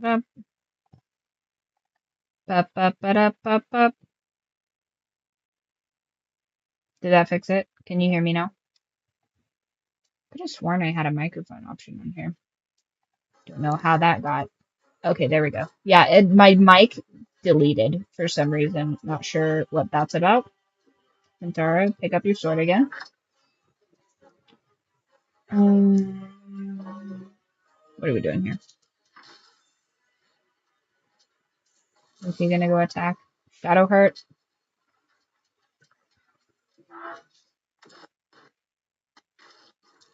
Bup, bup, bup, bup, bup, bup. Did that fix it? Can you hear me now? Could have sworn I had a microphone option on here. Don't know how that got. Okay, there we go. Yeah, my mic deleted for some reason. Not sure what that's about. Antara, pick up your sword again. What are we doing here? Is he gonna go attack? Shadow Heart?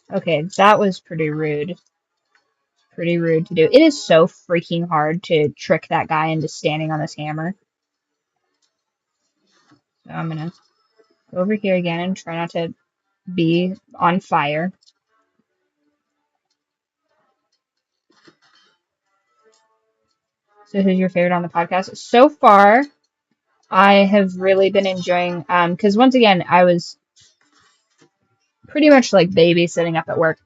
Okay, that was pretty rude. Pretty rude to do. It is so freaking hard to trick that guy into standing on this hammer. So I'm gonna go over here again and try not to be on fire. So who's your favorite on the podcast? So far, I have really been enjoying, because once again, I was pretty much like babysitting up at work.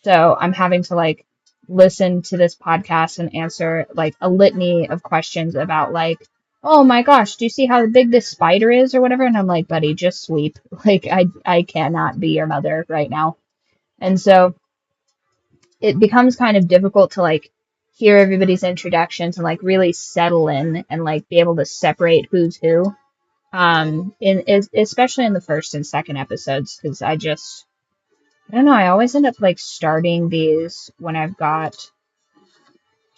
So I'm having to like listen to this podcast and answer like a litany of questions about like, oh my gosh, do you see how big this spider is or whatever? And I'm like, buddy, just sleep. Like I cannot be your mother right now. And so it becomes kind of difficult to like hear everybody's introductions and like really settle in and like be able to separate who's who. Especially in the first and second episodes, because I don't know, I always end up like starting these when I've got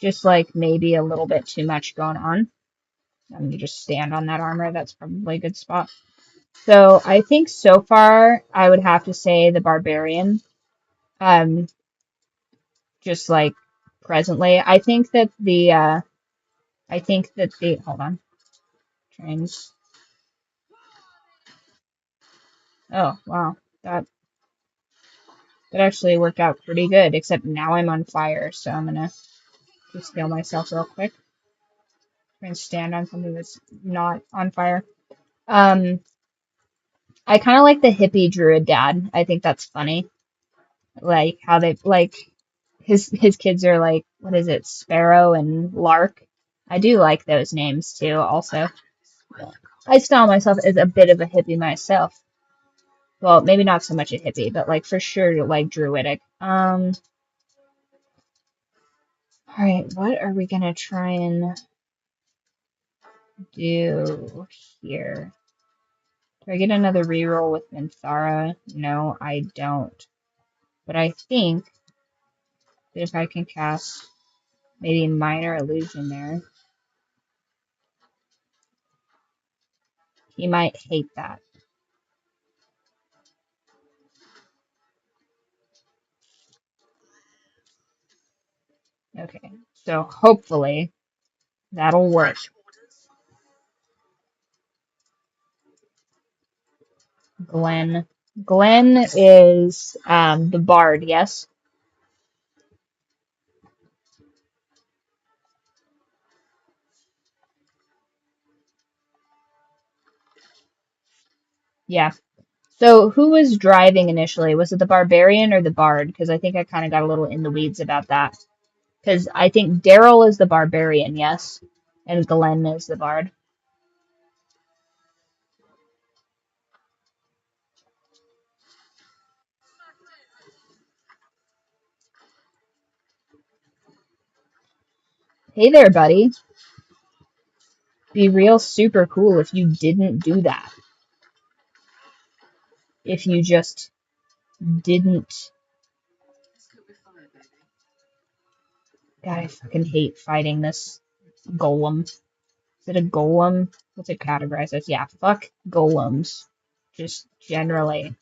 just like maybe a little bit too much going on. I'm gonna just stand on that armor. That's probably a good spot. So I think so far I would have to say the barbarian. Um, just like presently, I think that the hold on trains. Oh wow, that that actually worked out pretty good. Except now I'm on fire, so I'm gonna just heal myself real quick. Try and stand on something that's not on fire. Um, I kind of like the hippie druid dad. I think that's funny. Like how they like his kids are like, what is it, Sparrow and Lark. I do like those names too. Also, I style myself as a bit of a hippie myself. Well, maybe not so much a hippie, but like for sure like druidic. All right, what are we gonna try and do here? Do I get another reroll with Minthara? No, I don't. But I think that if I can cast maybe minor illusion there, he might hate that. Okay, so hopefully that'll work. Glenn. Glenn is the bard, yes? Yeah. So who was driving initially? Was it the barbarian or the bard? Because I think I kind of got a little in the weeds about that. Because I think Daryl is the barbarian, yes? And Glenn is the bard. Hey there, buddy. Be real super cool if you didn't do that. If you just didn't. God, I fucking hate fighting this golem. Is it a golem? What's it categorized as? Yeah, fuck golems. Just generally.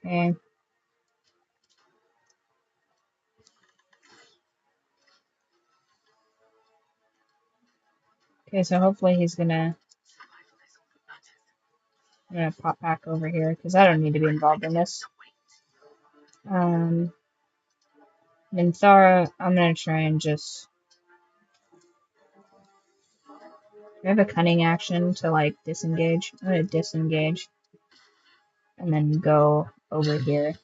Okay. Okay, so hopefully I'm gonna pop back over here because I don't need to be involved in this. Minthara, I'm gonna try and just I have a cunning action to like disengage. I'm gonna disengage and then go over here.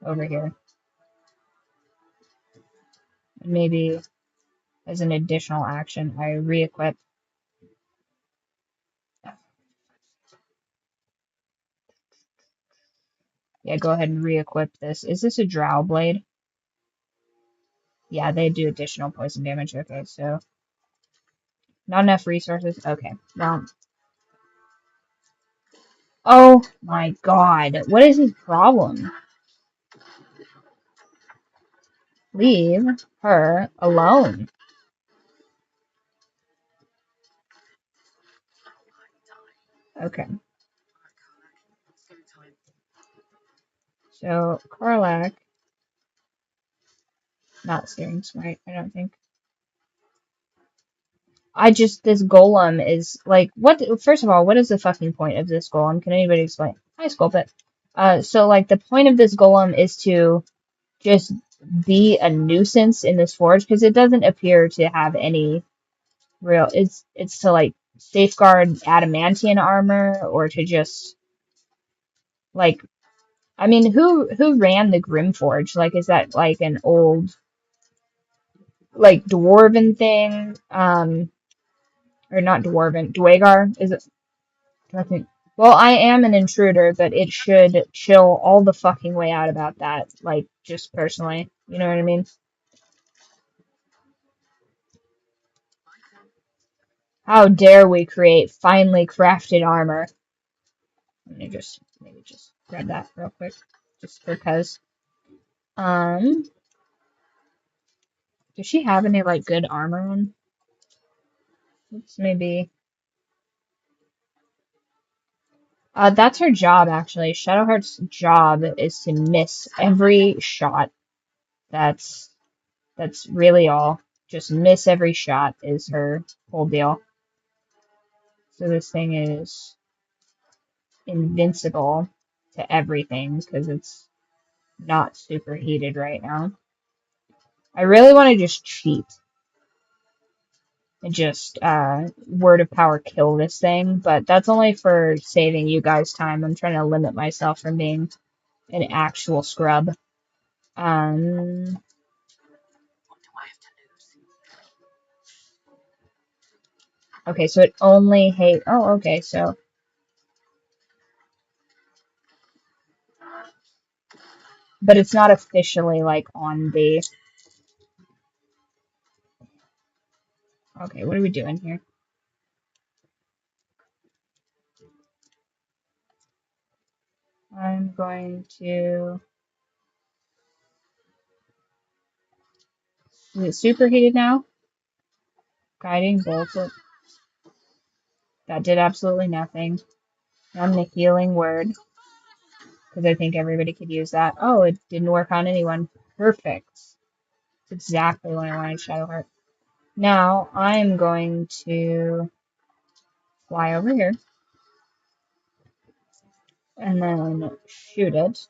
Over here. And maybe as an additional action, I re-equip. Yeah, go ahead and re-equip this. Is this a Drow Blade? Yeah, they do additional poison damage. Okay, so not enough resources. Okay, well. Oh my god, what is his problem? Leave her alone. Okay. So, Karlak, not steering smite, I don't think. This golem is, like, what, first of all, what is the fucking point of this golem? Can anybody explain? Hi, Sculpit. So, like, the point of this golem is to just be a nuisance in this forge, because it doesn't appear to have any real, it's to, like, safeguard adamantian armor, or to just, like, I mean, who ran the Grimforge? Like, is that, like, an old, like, dwarven thing? Or not dwarven, Dwagar? Is it? I think. Well, I am an intruder, but it should chill all the fucking way out about that. Like, just personally. You know what I mean? How dare we create finely crafted armor? Let me just, maybe just grab that real quick. Just because. Um, does she have any, like, good armor on? Let's maybe. That's her job, actually. Shadowheart's job is to miss every shot. That's really all. Just miss every shot is her whole deal. So this thing is invincible to everything because it's not superheated right now. I really want to just cheat and just word of power kill this thing, but that's only for saving you guys time. I'm trying to limit myself from being an actual scrub. Okay, so it only hate. Oh, okay, so. But it's not officially, like, on the. Okay, what are we doing here? I'm going to. Is it superheated now? Guiding bolt. That did absolutely nothing. I'm the healing word. Because I think everybody could use that. Oh, it didn't work on anyone. Perfect. It's exactly what I wanted, Shadowheart. Now, I'm going to fly over here. And then shoot it.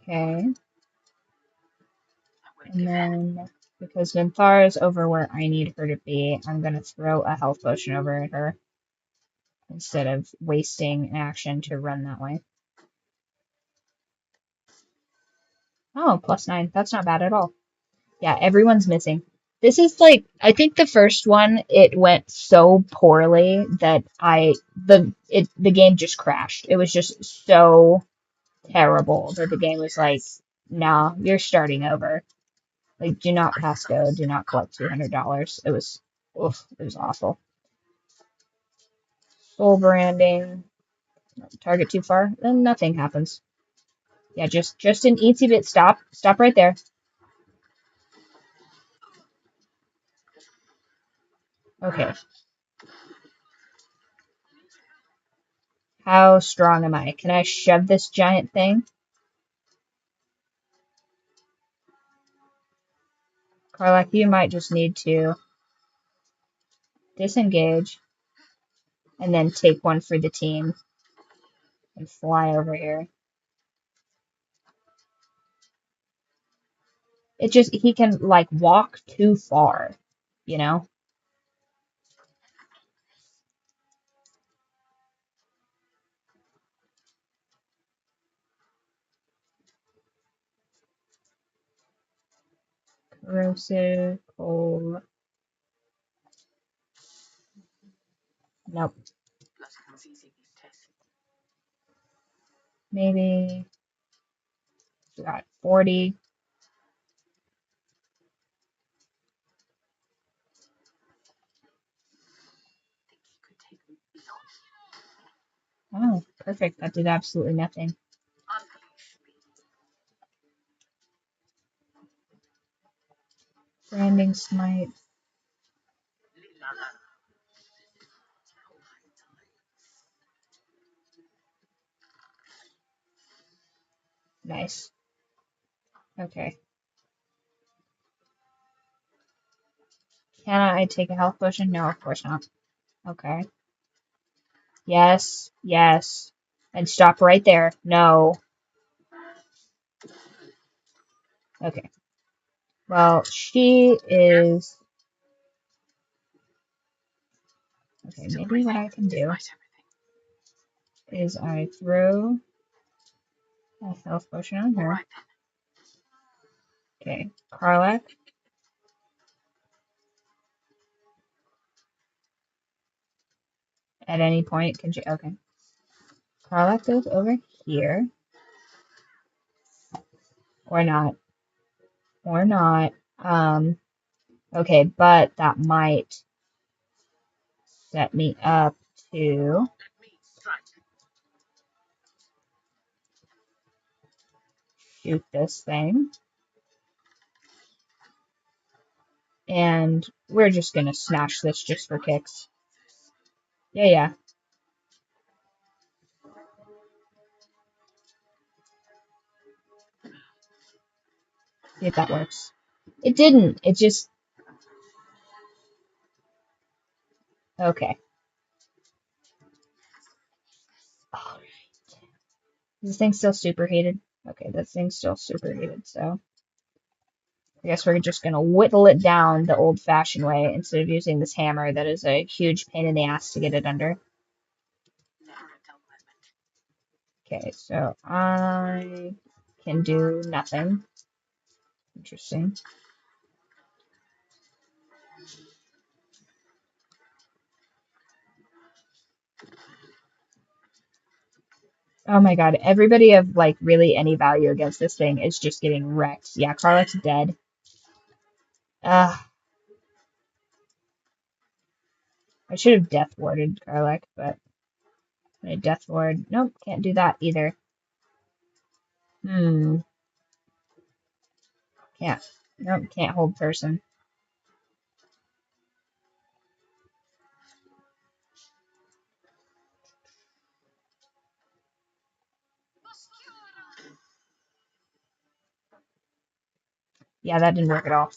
Okay. And then, because Vinthara is over where I need her to be, I'm going to throw a health potion over at her. Instead of wasting an action to run that way. Oh, +9. That's not bad at all. Yeah, everyone's missing. This is like, I think the first one, it went so poorly that the game just crashed. It was just so terrible that the game was like, nah, you're starting over. Like, do not pass go, do not collect $200. It was, oof, it was awful. Soul branding, target too far, then nothing happens. Yeah, just an eensy bit. Stop right there. Okay. How strong am I? Can I shove this giant thing? Karlak, you might just need to disengage and then take one for the team and fly over here. It just, he can, like, walk too far, you know? Corrosive, cold. Nope. Maybe. We got 40. Oh, perfect. That did absolutely nothing. Branding smite. Nice. Okay. Can I take a health potion? No, of course not. Okay. Yes. Yes. And stop right there. No. Okay. Well, she is... Okay, maybe what I can do is I throw a health potion on her. Okay. Karlak. At any point, can she... Okay. Karlak goes over here. Or not. Or not. Okay, but that might set me up to shoot this thing. And we're just gonna smash this just for kicks. Yeah, yeah. See if that works. It didn't. It just... Okay. Alright. Is this thing still superheated? Okay, this thing's still superheated, so... I guess we're just gonna whittle it down the old-fashioned way instead of using this hammer that is a huge pain in the ass to get it under. Okay, so I can do nothing. Interesting. Oh my god, everybody of, like, really any value against this thing is just getting wrecked. Yeah, Karlak's dead. I should have death warded Karlak, but I death ward. Nope, can't do that either. Can't. Nope, can't hold person. Yeah, that didn't work at all.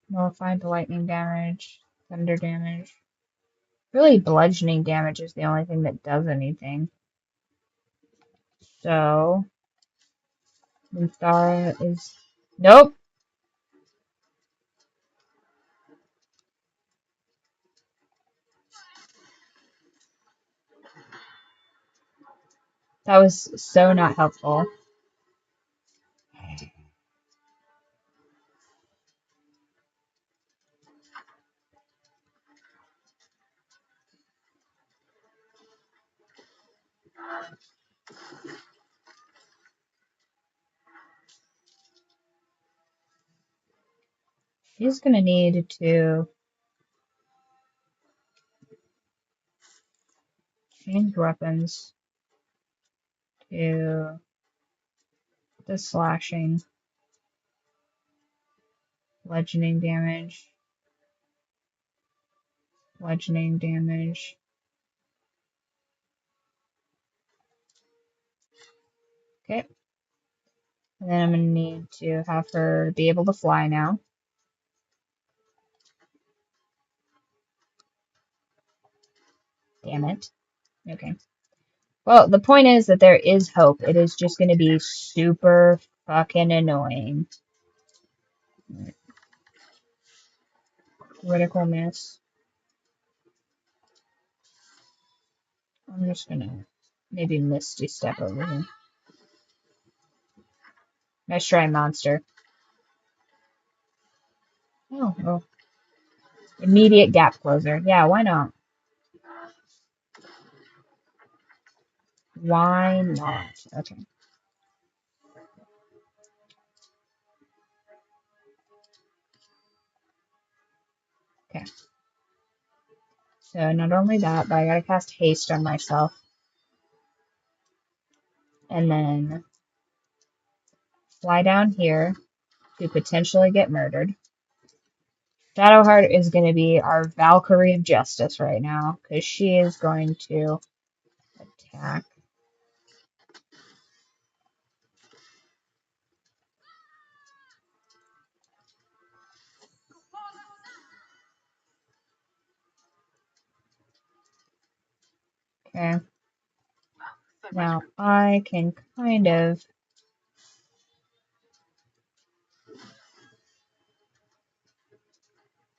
Nullify the lightning damage, thunder damage. Really, bludgeoning damage is the only thing that does anything. So, Minthara is... Nope! That was so not helpful. She's gonna need to change weapons to the slashing, bludgeoning damage, bludgeoning damage. Okay. And then I'm going to need to have her be able to fly now. Damn it. Okay. Well, the point is that there is hope. It is just going to be super fucking annoying. Critical miss. I'm just going to maybe Misty Step over here. Nice try, monster. Oh, well. Immediate gap closer. Yeah, why not? Why not? Okay. Okay. So not only that, but I gotta cast haste on myself. And then fly down here to potentially get murdered. Shadowheart is going to be our Valkyrie of Justice right now, because she is going to attack. Okay. Now I can kind of...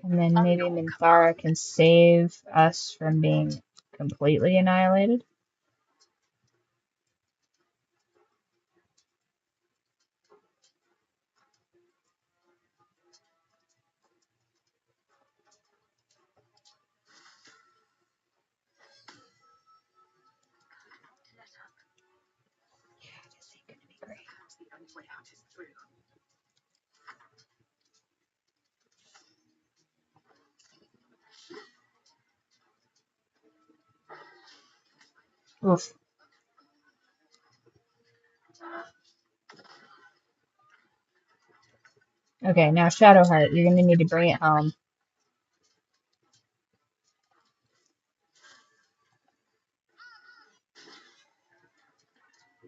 And then maybe Minthara can save us from being completely annihilated. Oof. Okay, now Shadowheart, you're going to need to bring it home.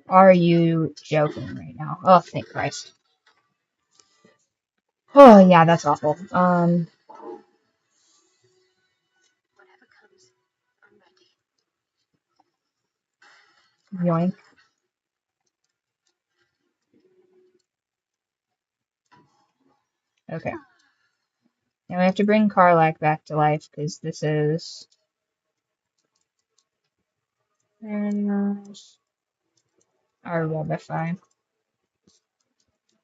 Are you joking right now? Oh, thank Christ. Oh, yeah, that's awful. Yoink. Okay. Now we have to bring Karlach back to life, because this is... our Revify.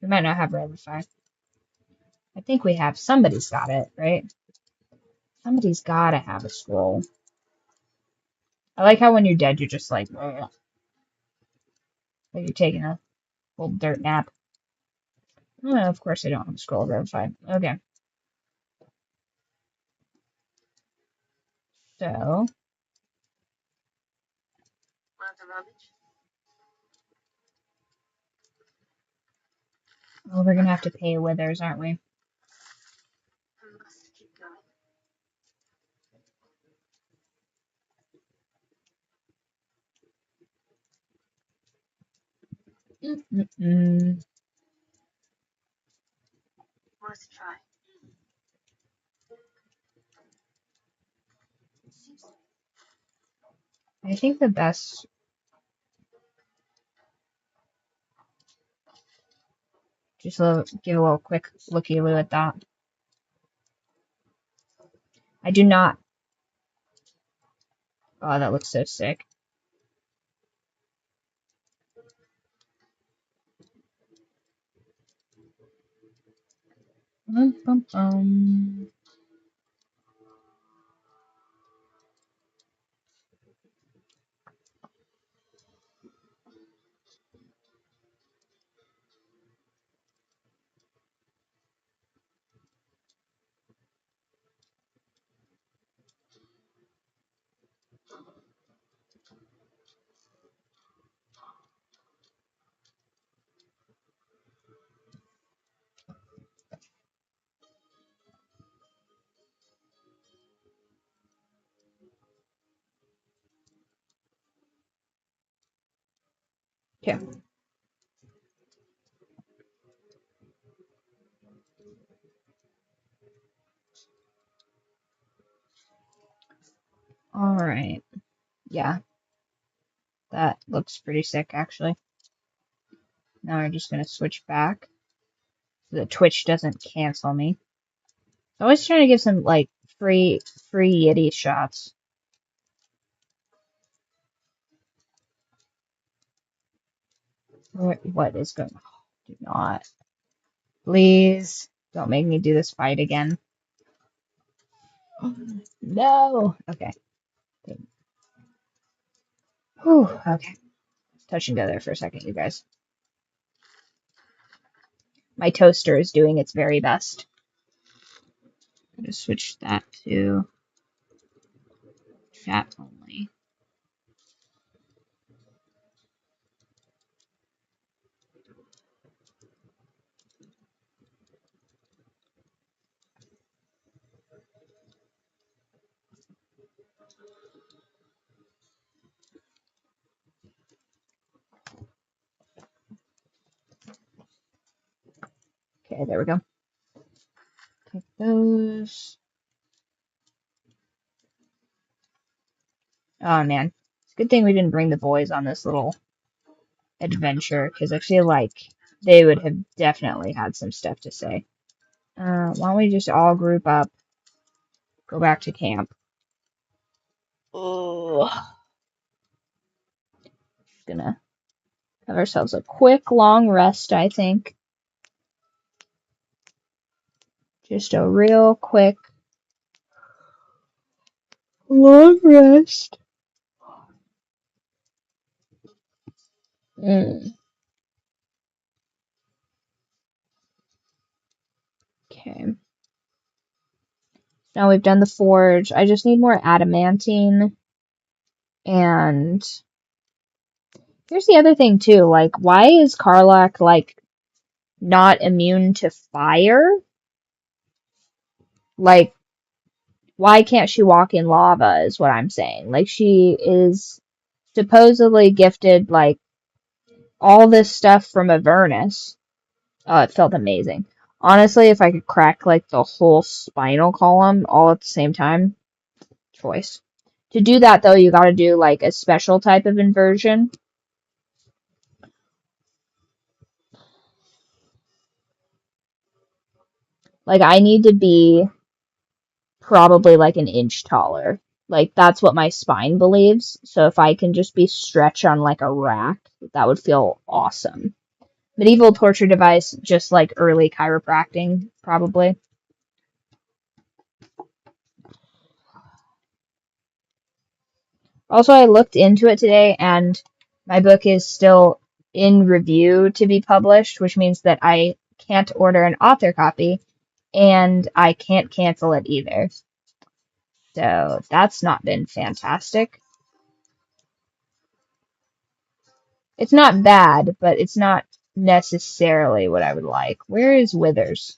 We might not have Revify. I think we have. Somebody's got it, right? Somebody's gotta have a scroll. I like how when you're dead, you're just like, ugh. Like you're taking a little dirt nap. Oh, of course I don't have a scroll of Revify. Okay. So... oh, we're gonna have to pay Withers, aren't we? Mm-mm-mm. I think the best... just give a little quick looky-loo at that. I do not... oh, that looks so sick. Okay. Alright. Yeah, that looks pretty sick, actually. Now we're just going to switch back so the Twitch doesn't cancel me. I'm always trying to give some, like, free Yitty shots. What is going on? Do not. Please don't make me do this fight again. No! Okay. Whew, okay. Touch and go there for a second, you guys. My toaster is doing its very best. I'm going to switch that to chat only. Okay, there we go. Take those. Oh, man. It's a good thing we didn't bring the boys on this little adventure, because I feel like they would have definitely had some stuff to say. Why don't we just all group up, go back to camp. Ugh. Just gonna have ourselves a quick, long rest, I think. Just a real quick, long rest. Okay. Now we've done the forge. I just need more adamantine. And here's the other thing too. Like, why is Karlach like not immune to fire? Like, why can't she walk in lava is what I'm saying. Like, she is supposedly gifted like all this stuff from Avernus. Oh, it felt amazing. Honestly, if I could crack like the whole spinal column all at the same time, choice. To do that though, you gotta do like a special type of inversion. Like, I need to be probably like an inch taller. Like, that's what my spine believes. So if I can just be stretched on like a rack, that would feel awesome. Medieval torture device, just like early chiropractic, probably. Also, I looked into it today, and my book is still in review to be published, which means that I can't order an author copy, and I can't cancel it either. So that's not been fantastic. It's not bad, but it's not necessarily what I would like. Where is Withers?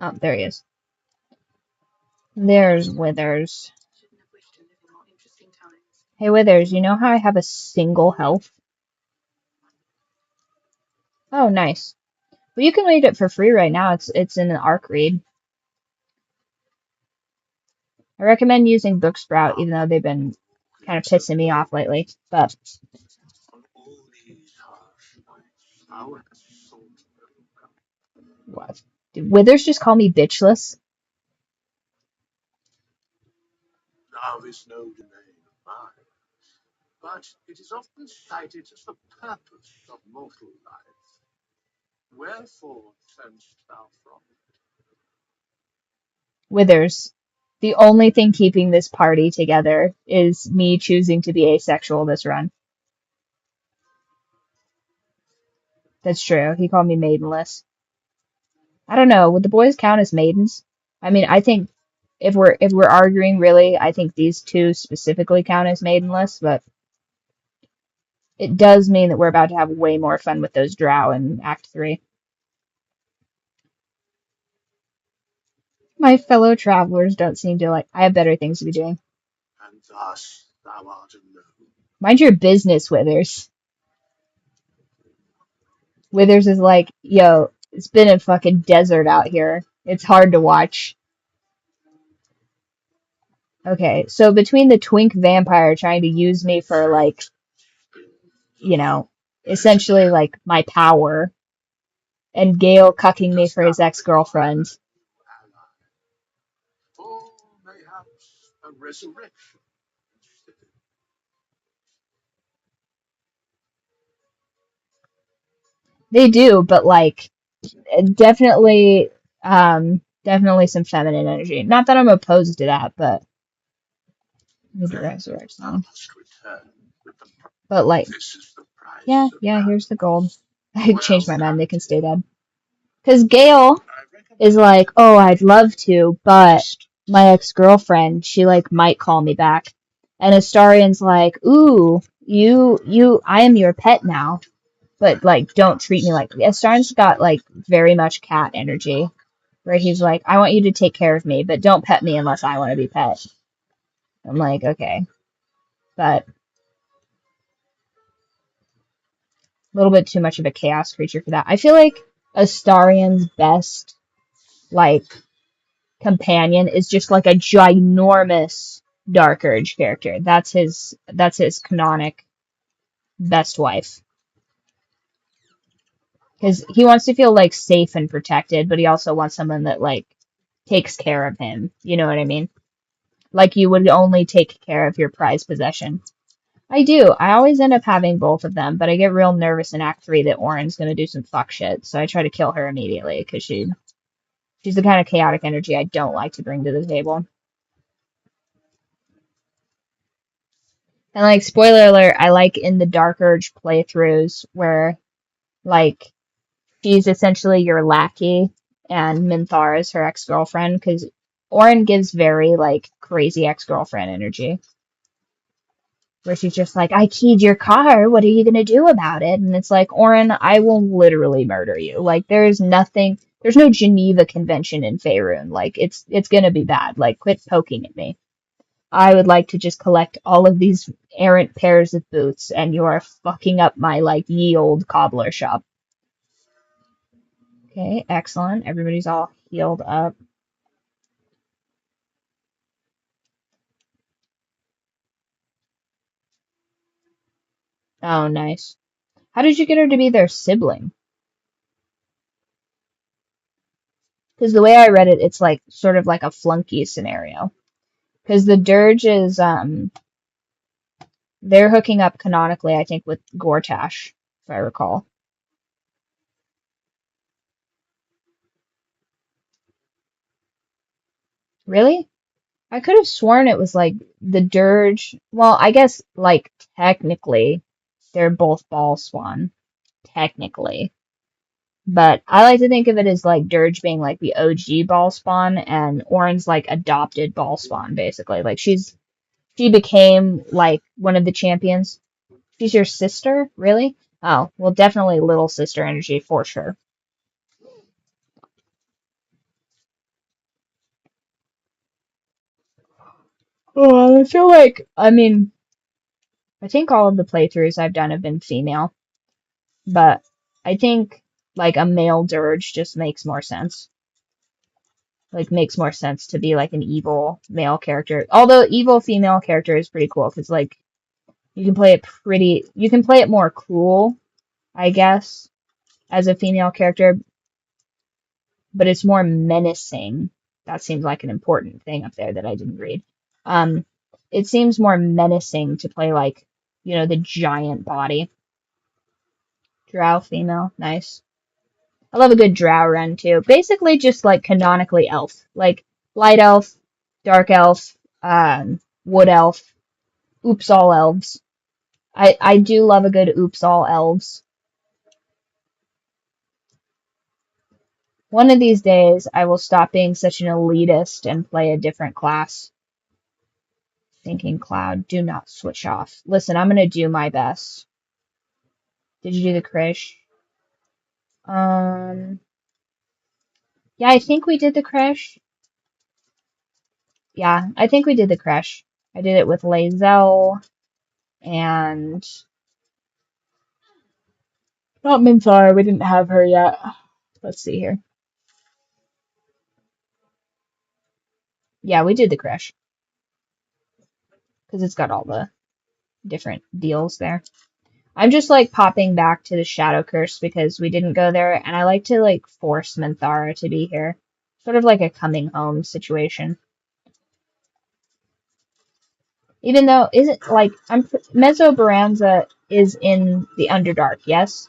Oh, there he is. There's Withers. Hey, Withers, you know how I have a single health? Oh, nice. Well, you can read it for free right now. It's in an ARC read. I recommend using Booksprout, even though they've been kind of pissing me off lately. But what? Did Withers just call me bitchless? Love is no domain of mine, but it is often cited as the purpose of mortal life. Wherefore turnest thou from it? Withers. The only thing keeping this party together is me choosing to be asexual this run. That's true. He called me maidenless. I don't know. Would the boys count as maidens? I mean, I think if we're arguing really, I think these two specifically count as maidenless, but it does mean that we're about to have way more fun with those drow in Act 3. My fellow travelers don't seem to like. I have better things to be doing. And thus thou art alone. Mind your business, Withers. Withers is like, yo, it's been a fucking desert out here. It's hard to watch. Okay, so between the twink vampire trying to use me for, like, you know, essentially, like, my power, and Gale cucking me for his ex-girlfriend. Or mayhaps a resurrection. They do, but, like, definitely, definitely some feminine energy. Not that I'm opposed to that, but need to resurrect Thou someone. must return with the But, like, This is the price of yeah, battle. here's the gold. I changed Well my mind. They can done. stay dead. Because Gale I is recommend like, oh, I'd love to, but distance. my ex-girlfriend, she like might call me back. And Astarian's like, ooh, I am your pet now, but like, don't treat me like. Astarian's got like very much cat energy, where he's like, I want you to take care of me, but don't pet me unless I want to be pet. I'm like, okay, but a little bit too much of a chaos creature for that. I feel like Astarian's best like companion is just like a ginormous Dark Urge character. That's his canonic best wife. Because he wants to feel like safe and protected, but he also wants someone that like takes care of him. You know what I mean? Like you would only take care of your prized possession. I do. I always end up having both of them, but I get real nervous in Act 3 that Oren's gonna do some fuck shit, so I try to kill her immediately because she's the kind of chaotic energy I don't like to bring to the table. And like spoiler alert, I like in the Dark Urge playthroughs where like she's essentially your lackey and Minthara is her ex-girlfriend because Orin gives very like crazy ex-girlfriend energy where she's just like, I keyed your car, what are you gonna do about it? And it's like, Orin, I will literally murder you. Like there's nothing, there's no Geneva Convention in Faerun. Like it's gonna be bad. Like quit poking at me. I would like to just collect all of these errant pairs of boots, and you are fucking up my, like, ye old cobbler shop. Okay, excellent. Everybody's all healed up. Oh, nice. How did you get her to be their sibling? Because the way I read it, it's like sort of like a flunky scenario. Because the Dirge is, they're hooking up canonically, I think, with Gortash, if I recall. Really? I could have sworn it was like the Dirge. Well, I guess like technically they're both ball spawn. Technically. But I like to think of it as like Dirge being like the OG ball spawn and Orin's like adopted ball spawn, basically. Like she became like one of the champions. She's your sister? Really? Oh, well definitely little sister energy for sure. Oh, I feel like I think all of the playthroughs I've done have been female. But I think like a male dirge just makes more sense. Like makes more sense to be like an evil male character. Although evil female character is pretty cool because like you can play it more cool, I guess, as a female character, but it's more menacing. That seems like an important thing up there that I didn't read. Um, it seems more menacing to play like, the giant body. Drow female, nice. I love a good drow run too. Basically, just like canonically elf, like light elf, dark elf, wood elf. Oops, all elves. I do love a good oops, all elves. One of these days, I will stop being such an elitist and play a different class. Thinking Cloud, do not switch off. Listen, I'm gonna do my best. Did you do the Krish? Yeah, I think we did the Krish. Yeah, I think we did the Krish. I did it with Lae'zel and not Minthara. We didn't have her yet. Let's see here. Yeah, we did the Krish because it's got all the different deals there. I'm just like popping back to the Shadow Curse because we didn't go there, and I like to like force Minthara to be here. Sort of like a coming home situation. Even though, isn't like Mesobaranza is in the Underdark, yes?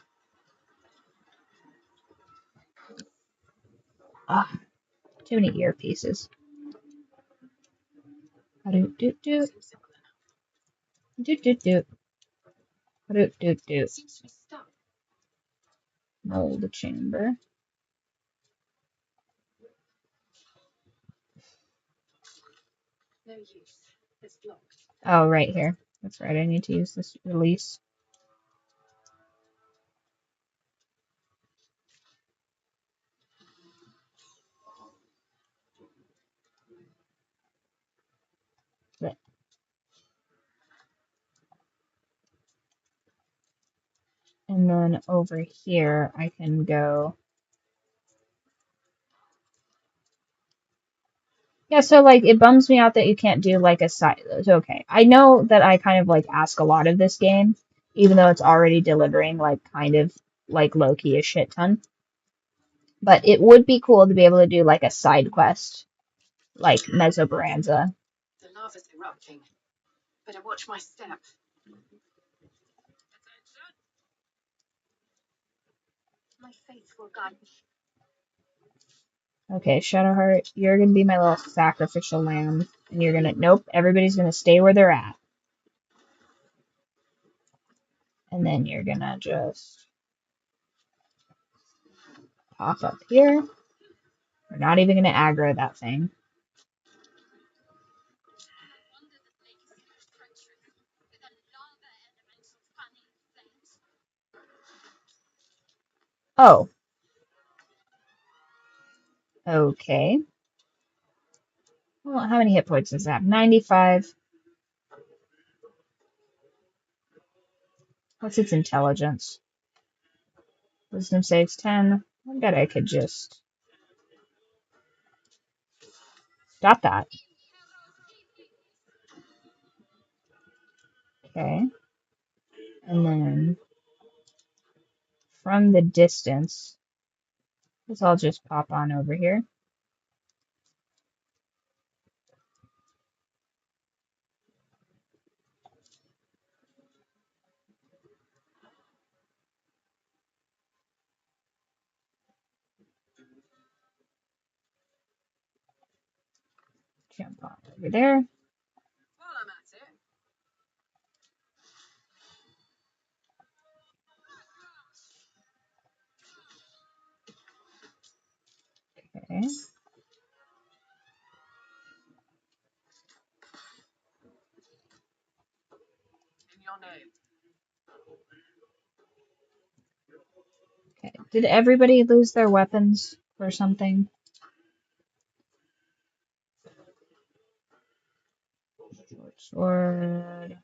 Ah, too many earpieces. Do do do do do do do do do. Mold chamber. Oh, right here. That's right. I need to use this release. And then over here, I can go. Yeah, so like it bums me out that you can't do like a side. Okay, I know that I kind of like ask a lot of this game, even though it's already delivering like kind of like low key a shit ton. But it would be cool to be able to do like a side quest, like Mesobaranza. The lava's erupting. Better watch my step. My faith will guide me. Okay, Shadowheart, you're gonna be my little sacrificial lamb, and you're gonna. Nope, everybody's gonna stay where they're at, and then you're gonna just pop up here. We're not even gonna aggro that thing. Oh, okay. Well, how many hit points does that? 95. What's its intelligence? Wisdom saves 10. I bet I could just stop that. Okay. And then from the distance, this I'll just pop on over here. Jump on over there. While I'm at it. Okay. In your name. Okay. Did everybody lose their weapons or something? Short sword.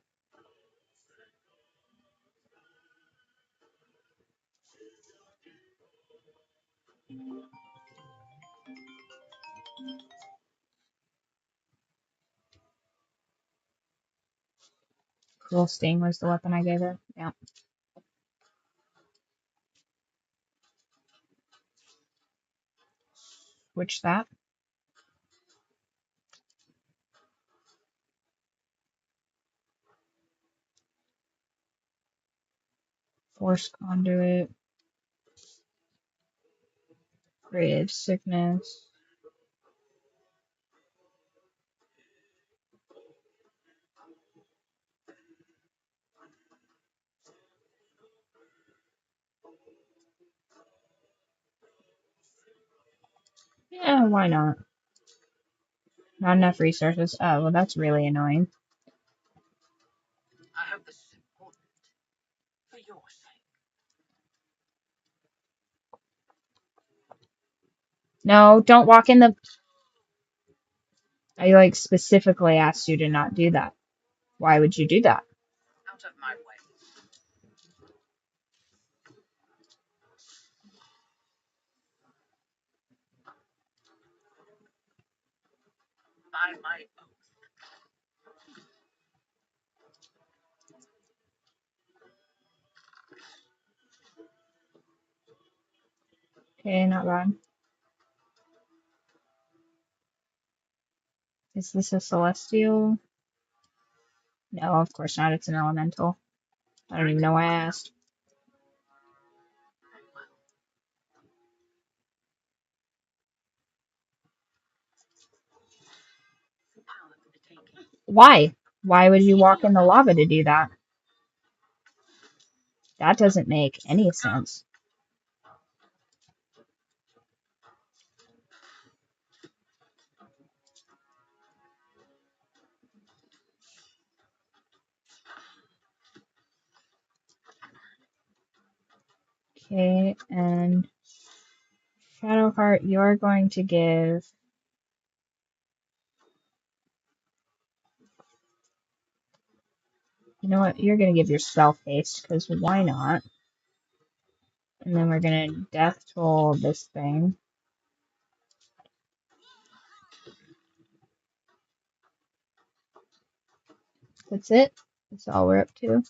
Cruel Sting was the weapon I gave her. Yeah. Switch that. Force conduit. Grave sickness. Yeah, why not? Not enough resources. Oh, well, that's really annoying. I hope this is important. For your sake. No, don't walk in the... I, like, specifically asked you to not do that. Why would you do that? Okay, not bad. Is this a celestial? No, of course not. It's an elemental. I don't even know why I asked. Why? Why would you walk in the lava to do that? That doesn't make any sense. Okay, and Shadowheart, you're going to give... You know what? You're going to give yourself haste, because why not? And then we're going to death toll this thing. That's it. That's all we're up to.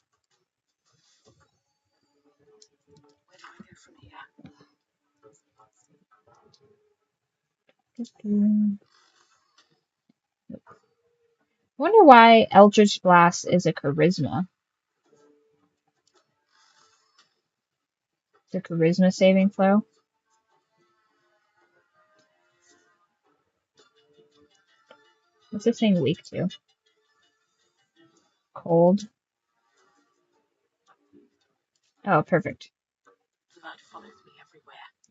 I wonder why Eldritch Blast is a charisma. It's a charisma saving throw. What's this thing weak to? Cold. Oh, perfect.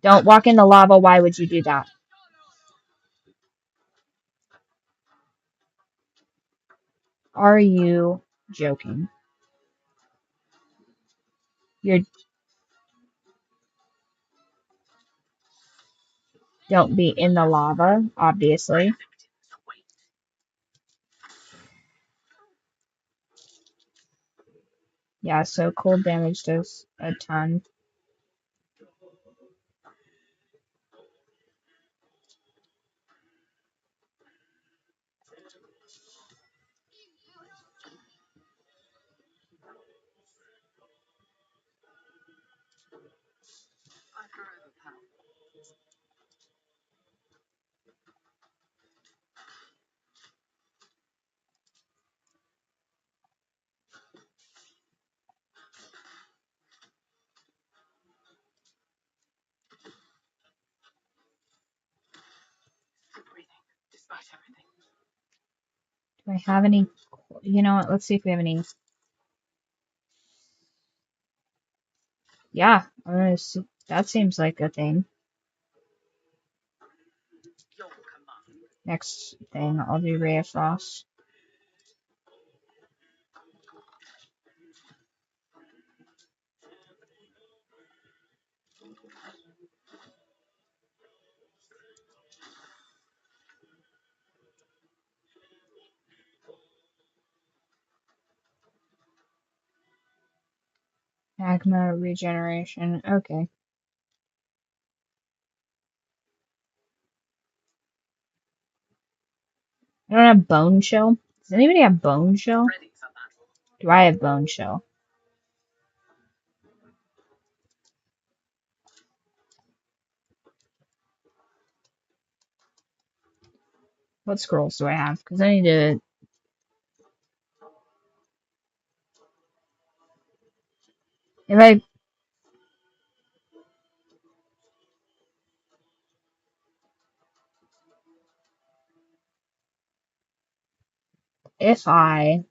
Don't walk in the lava. Why would you do that? Are you joking? You're... Don't be in the lava, obviously. Yeah, so cold damage does a ton. Do I have any? You know what? Let's see if we have any. Yeah, I'm gonna see. That seems like a thing. Next thing, I'll do Ray of Frost. Magma regeneration. Okay. I don't have Bone Shell. Does anybody have Bone Shell? Do I have Bone Shell? What scrolls do I have? Because I need to... If I...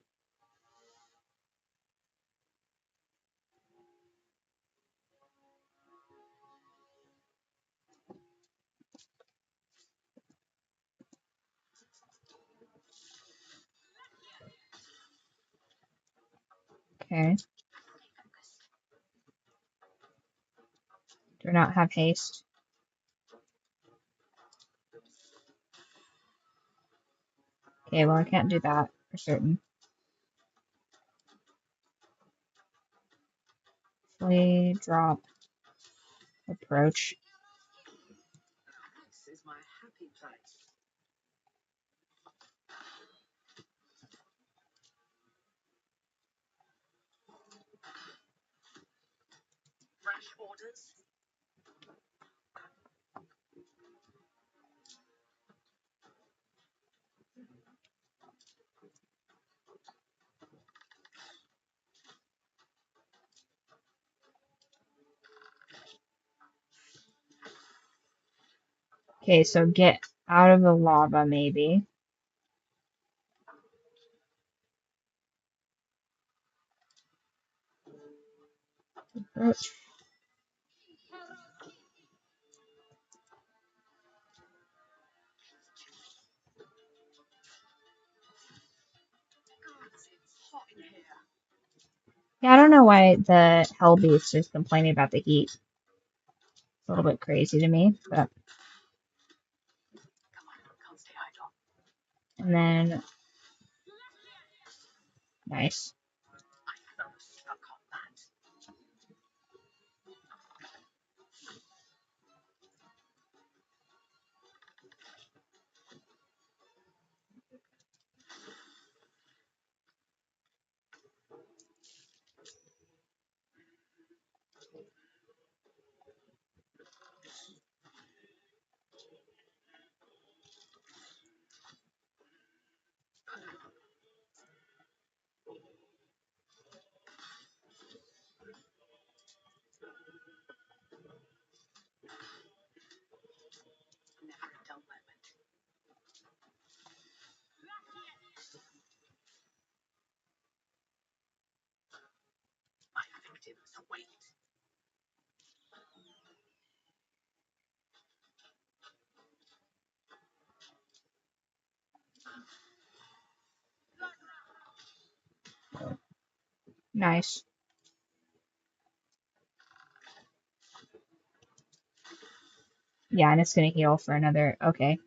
Okay. Do not have haste. Okay, well, I can't do that for certain. Play, drop, approach. This is my happy place. Fresh orders. Okay, so get out of the lava, maybe. Approach. It's hot in here. Yeah, I don't know why the Hell Beast is complaining about the heat. It's a little bit crazy to me, but. Come on, can't stay idle. And then. Nice. I fell stuck on that. Never a dull moment. My victims await. Nice. Yeah, and it's gonna heal for another. Okay.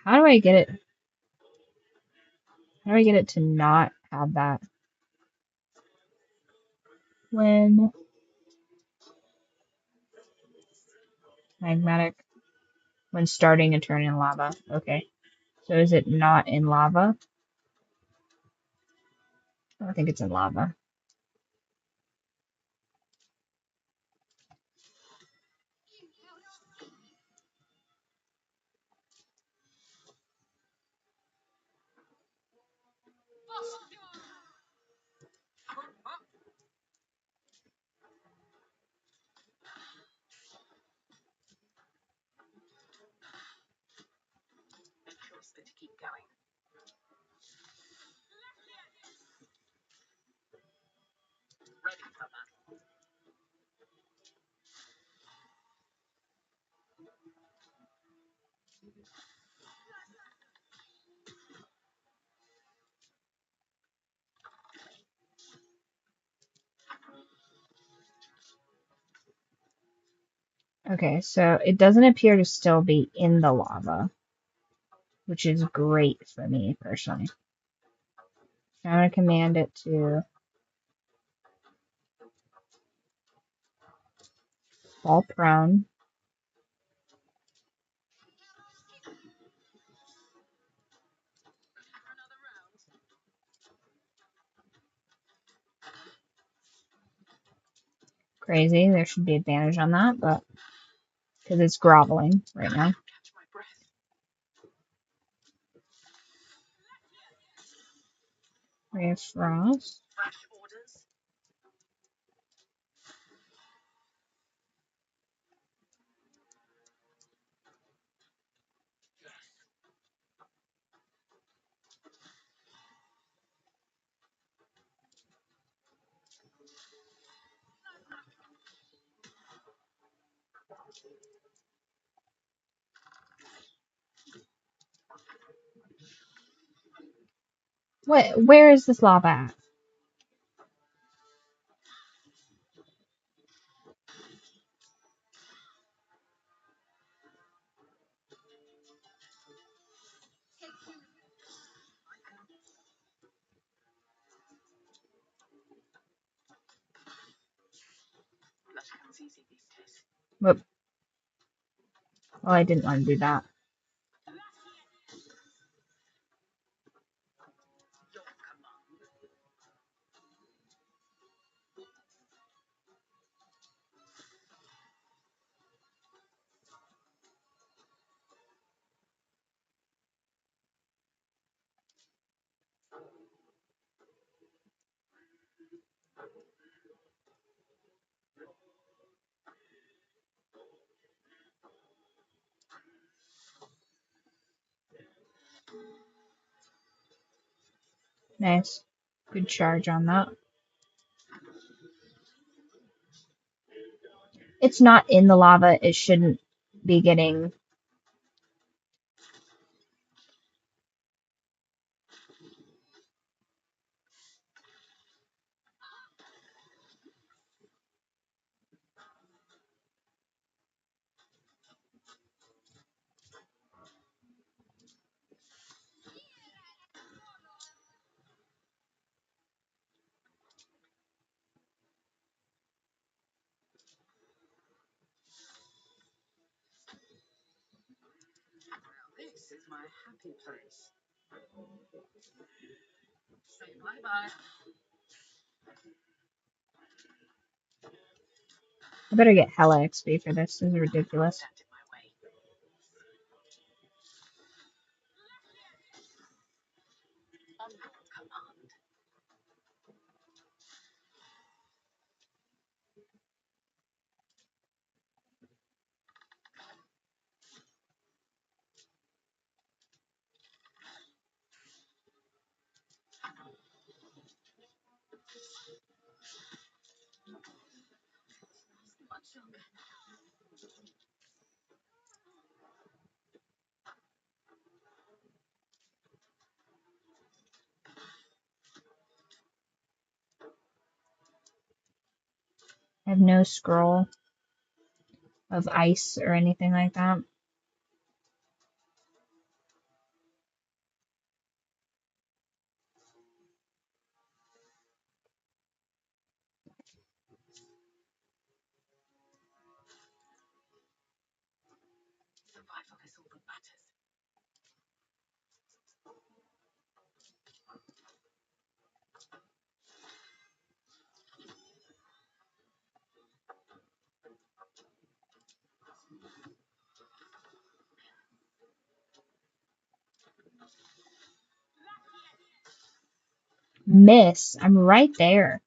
How do I get it? How do I get it to not have that? When magmatic. When starting a turn in lava. Okay. So is it not in lava? I don't think it's in lava. Make choice but to keep going. Ready for battle. Okay, so it doesn't appear to still be in the lava, which is great for me personally. So I'm gonna command it to fall prone. Another round. Crazy. There should be advantage on that, but because it's groveling right now. Catch my breath. Ray of Frost. Fresh orders. What? Where is this lava at? Whoop. Well, I didn't want to do that. Nice. Good charge on that. It's not in the lava. It shouldn't be getting... I better get hella XP for this. This is ridiculous. I have no scroll of ice or anything like that. Miss. I'm right there.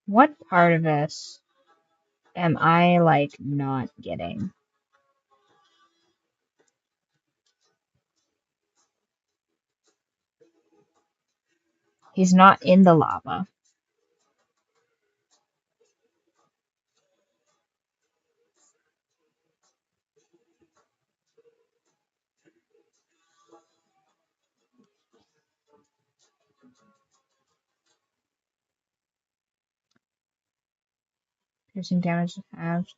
What part of this am I, like, not getting? He's not in the lava. Piercing damage halved.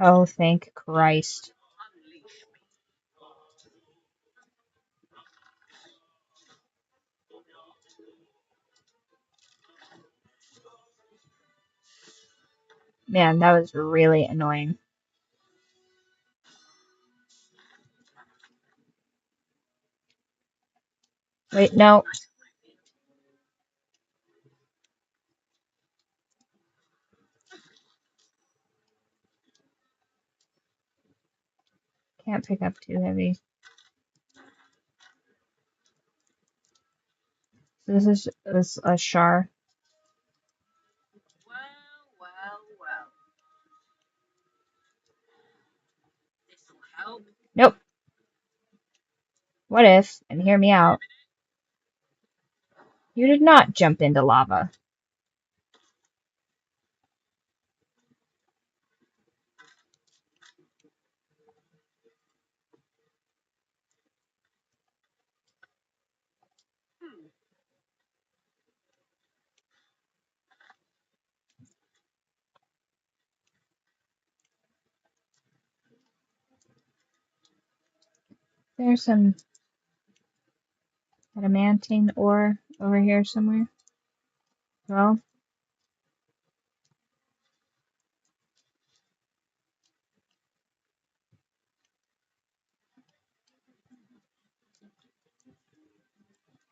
Oh, thank Christ. Man, that was really annoying. Wait, no. Can't pick up too heavy. So this is a Char. Nope. What if, and hear me out, you did not jump into lava? There's some adamantine ore over here somewhere. Well,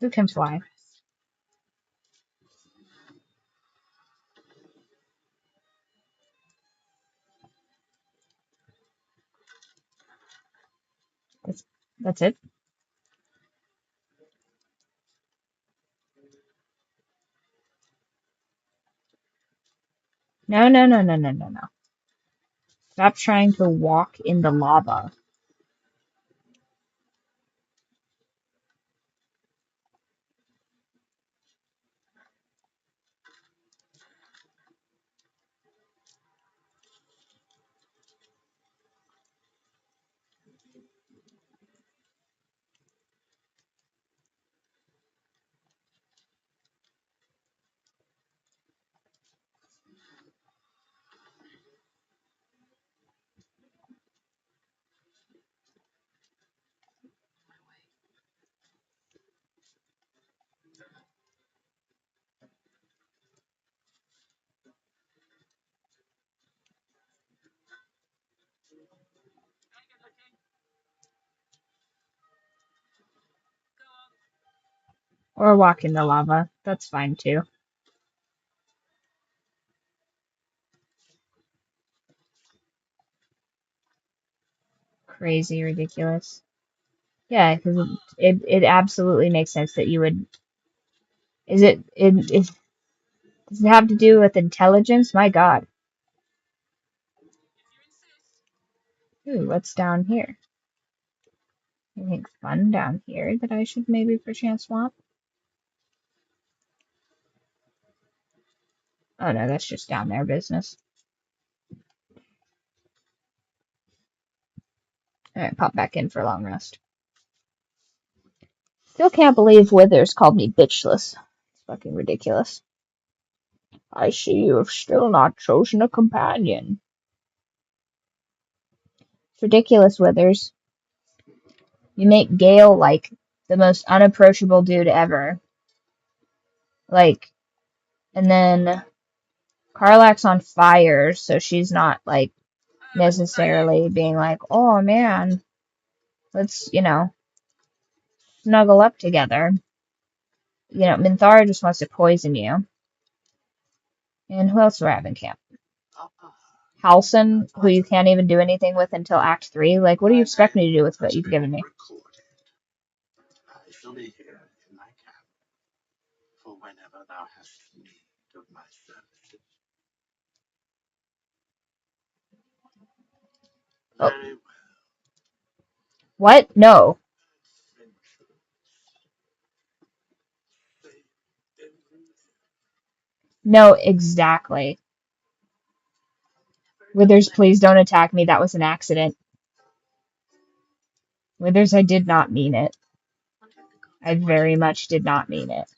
who can fly? That's it. No, no, no, no, no, no, no. Stop trying to walk in the lava. Or walk in the lava. That's fine too. Crazy, ridiculous. Yeah, because it absolutely makes sense that you would. Is it does it have to do with intelligence? My God. Ooh, what's down here? Anything fun down here that I should maybe perchance swap? Oh no, that's just down there business. Alright, pop back in for a long rest. Still can't believe Withers called me bitchless. It's fucking ridiculous. I see you have still not chosen a companion. It's ridiculous, Withers. You make Gale like the most unapproachable dude ever. Like, and then Karlach's on fire, so she's not like necessarily being like, oh man, let's, snuggle up together. Minthara just wants to poison you. And who else do I have in camp? Halson, who you can't even do anything with until Act 3. Like, what do you expect me to do with what you've given me? I shall be here in my camp for whenever thou hast need of my services. Oh. Very well. What? No. No, exactly. Withers, please don't attack me. That was an accident. Withers, I did not mean it. I very much did not mean it.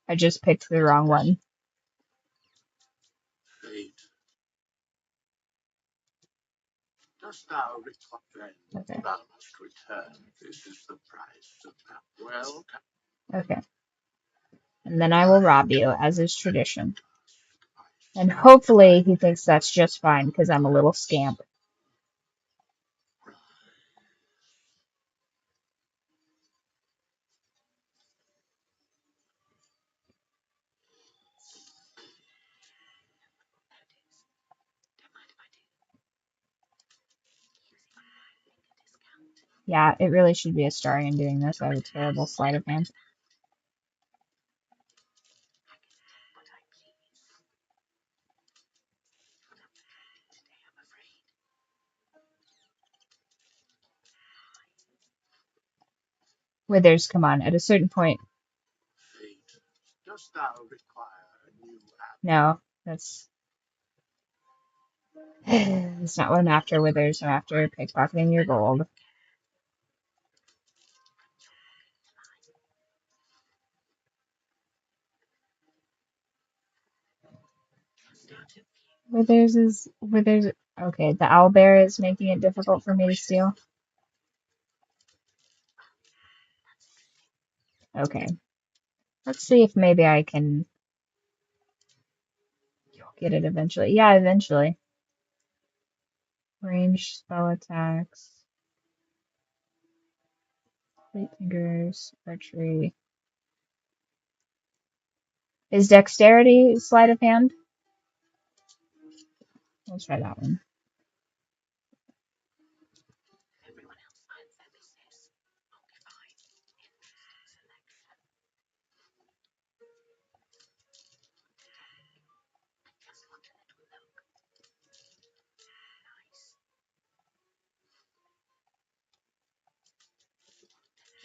I just picked the wrong one. Fate. Dost thou return? Okay. Thou must return. This is the price of that. Well. Okay. And then I will rob you, as is tradition. And hopefully he thinks that's just fine, because I'm a little scamp. Yeah, it really should be Astarion doing this. I have a terrible sleight of hand. Withers, come on. At a certain point. Fate. Dost thou require a new app? No, that's not what I'm after, Withers. I'm after pickpocketing your gold. Withers. Okay, the owlbear is making it difficult for me to steal. Okay. Let's see if maybe I can get it eventually. Yeah, eventually. Range spell attacks. Fleet fingers. Archery. Is dexterity sleight of hand? Let's try that one.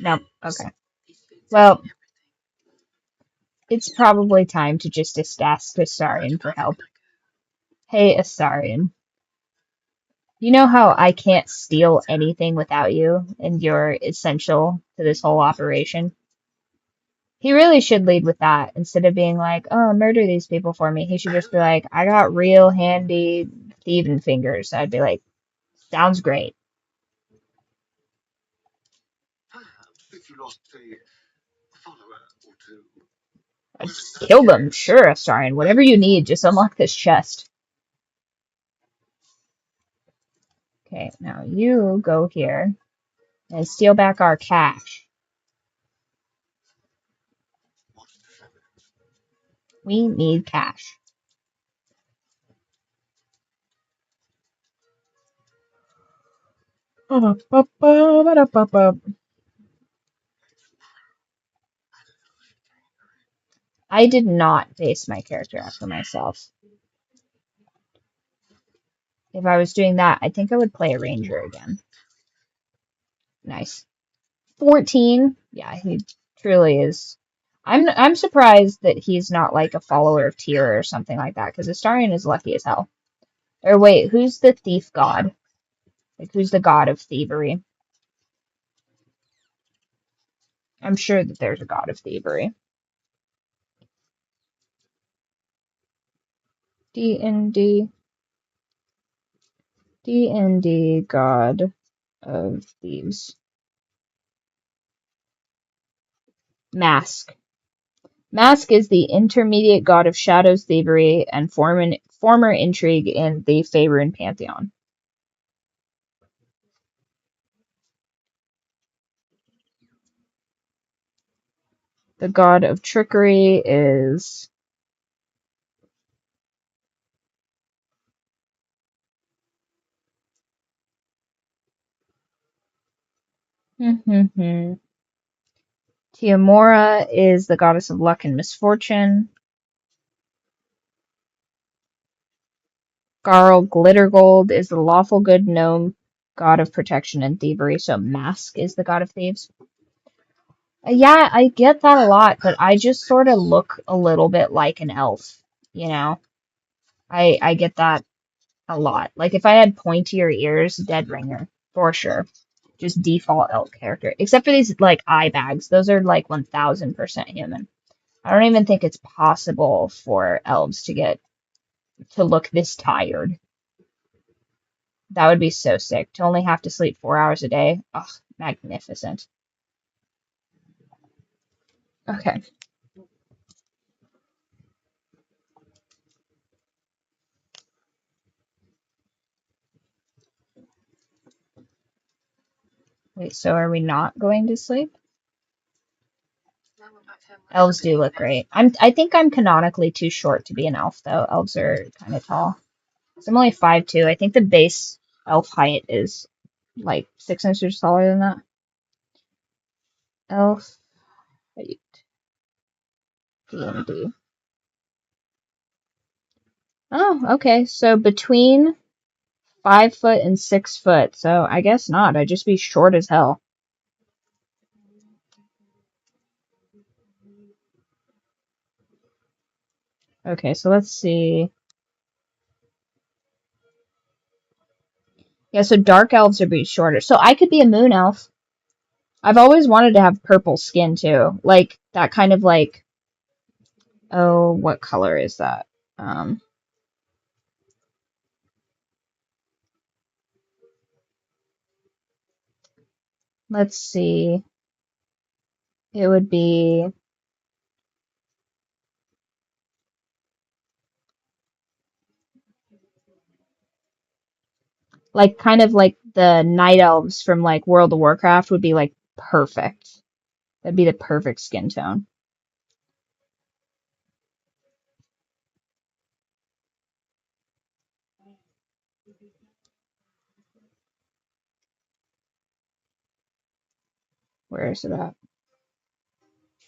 Nope. Okay. Well, it's probably time to just ask Astarion for help. Hey, Astarion. You know how I can't steal anything without you, and you're essential to this whole operation? He really should lead with that instead of being like, oh, murder these people for me. He should just be like, I got real handy thieving fingers. I'd be like, sounds great. Perhaps if you lost a follower or two. I'd kill them, sure, Astarion. Whatever you need, just unlock this chest. Okay, now you go here and steal back our cash. We need cash. I did not base my character after myself. If I was doing that, I think I would play a ranger again. Nice. 14. Yeah, he truly is. I'm surprised that he's not like a follower of Tyr or something like that, because Astarion is lucky as hell. Or wait, who's the thief god? Like, who's the god of thievery? I'm sure that there's a god of thievery. D&D. D&D god of thieves. Mask. Mask is the intermediate god of shadows, thievery, and former intrigue in the Faerun pantheon. The god of trickery is Tiamora is the goddess of luck and misfortune. Garl Glittergold is the lawful good gnome god of protection and thievery. So Mask is the god of thieves. Yeah, I get that a lot, but I just sort of look a little bit like an elf, you know? I get that a lot. Like if I had pointier ears, Dead Ringer, for sure. Just default elf character. Except for these like eye bags. Those are like 1000% human. I don't even think it's possible for elves to look this tired. That would be so sick. To only have to sleep 4 hours a day. Ugh, magnificent. Okay. Wait, so are we not going to sleep? Elves do look great. I think I'm canonically too short to be an elf though. Elves are kind of tall. So I'm only 5'2". I think the base elf height is like 6 inches taller than that. Elf height D&D. Oh, okay. So between 5 foot and 6 foot. So I guess not. I'd just be short as hell. Okay, so let's see. Yeah, so dark elves would be shorter. So I could be a moon elf. I've always wanted to have purple skin too. Like that kind of like, oh, what color is that? Um, let's see. It would be like kind of like the night elves from like World of Warcraft would be like perfect. That'd be the perfect skin tone. Where is it at?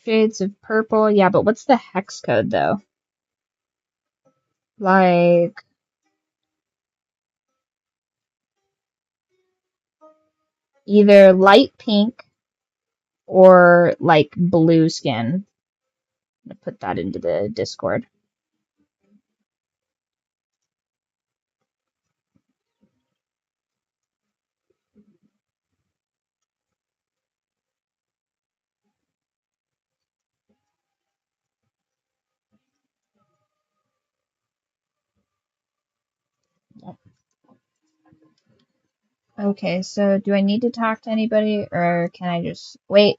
Shades of purple. Yeah, but what's the hex code though? Like either light pink or like blue skin. I'm gonna put that into the Discord. Okay, so do I need to talk to anybody or can I just wait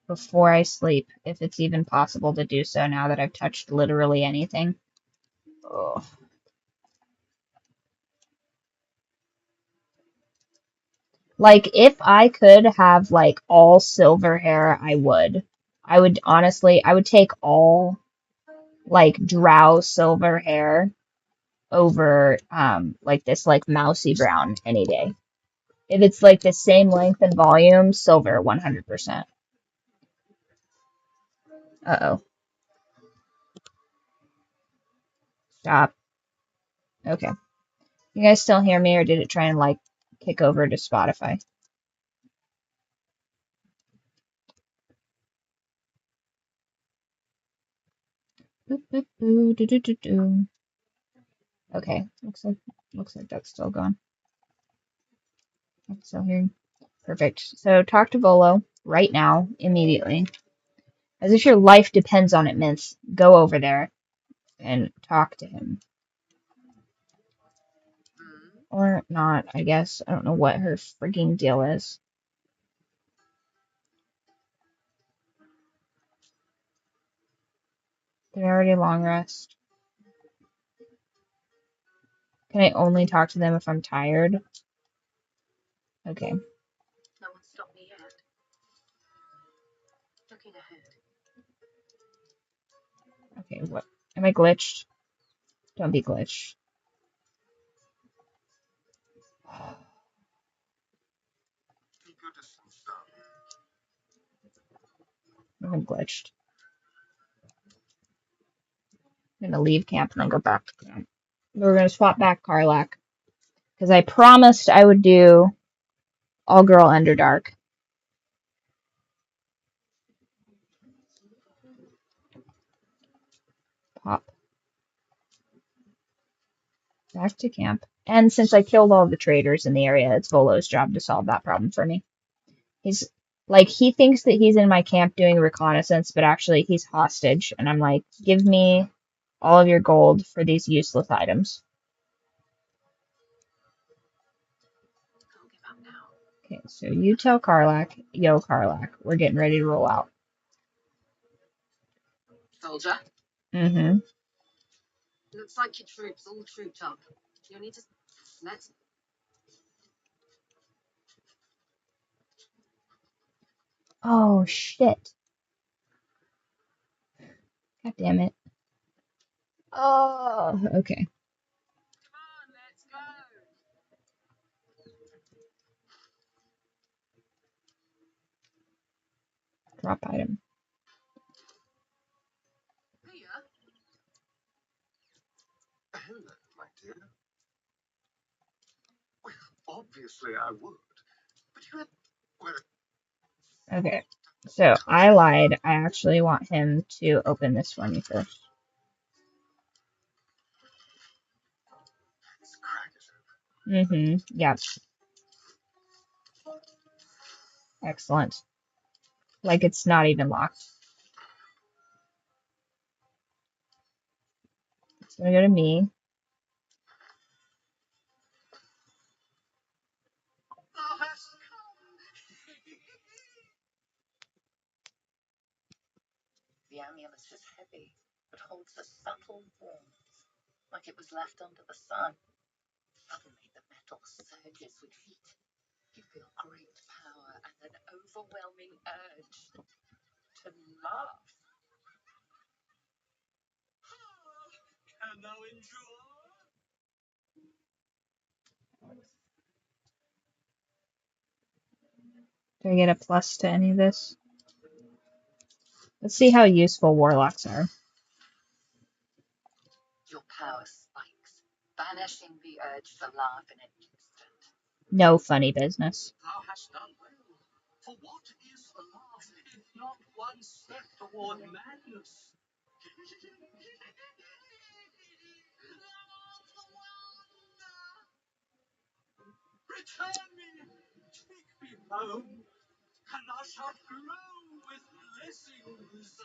before I sleep if it's even possible to do so now that I've touched literally anything? Ugh. Like if I could have like all silver hair, I would. I would honestly, I would take all like drow silver hair over like this like mousy brown any day. If it's like the same length and volume, silver 100%. Uh-oh. Stop. Okay. You guys still hear me or did it try and like kick over to Spotify? Boop, boop, boo, doo, doo, doo, doo. Okay. Looks like that's still gone. I'm still hearing. Perfect. So talk to Volo right now, immediately. As if your life depends on it, Mince. Go over there and talk to him. Or not, I guess. I don't know what her freaking deal is. Did I already long rest? Can I only talk to them if I'm tired? Okay. No one stopped me yet. Looking ahead. Okay, what? Am I glitched? Don't be glitched. Be good as some stuff. I'm glitched. I'm gonna leave camp and then go back to camp. We're gonna swap back Karlak. Because I promised I would do All Girl Underdark. Pop. Back to camp. And since I killed all the traders in the area, it's Volo's job to solve that problem for me. He's like, he thinks that he's in my camp doing reconnaissance, but actually he's hostage. And I'm like, give me all of your gold for these useless items. I'll give up now. Okay, so you tell Karlak, yo Karlak, we're getting ready to roll out. Soldier. Mm-hmm. Looks like your troops all trooped up. You need to let's Oh, shit. God damn it. Oh, okay. come on, let's go. Drop item. Here. Hello, my dear. Well, obviously I would. But you had well, Okay. So I lied. I actually want him to open this for me first. let's crack it open. Mm-hmm. Yep. Excellent. Like it's not even locked. It's gonna go to me. Thou hast come. The amulet is heavy, but holds a subtle warmth, like it was left under the sun. Suddenly the metal surges with heat. You feel great power and an overwhelming urge to laugh. Can thou endure? Do I get a plus to any of this? Let's see how useful warlocks are. Your power spikes, banishing the urge to laugh in an instant. No funny business. Thou hast done well. For what is a laugh if not one step toward madness? Return me, take me home, and thou shalt grow with blessings.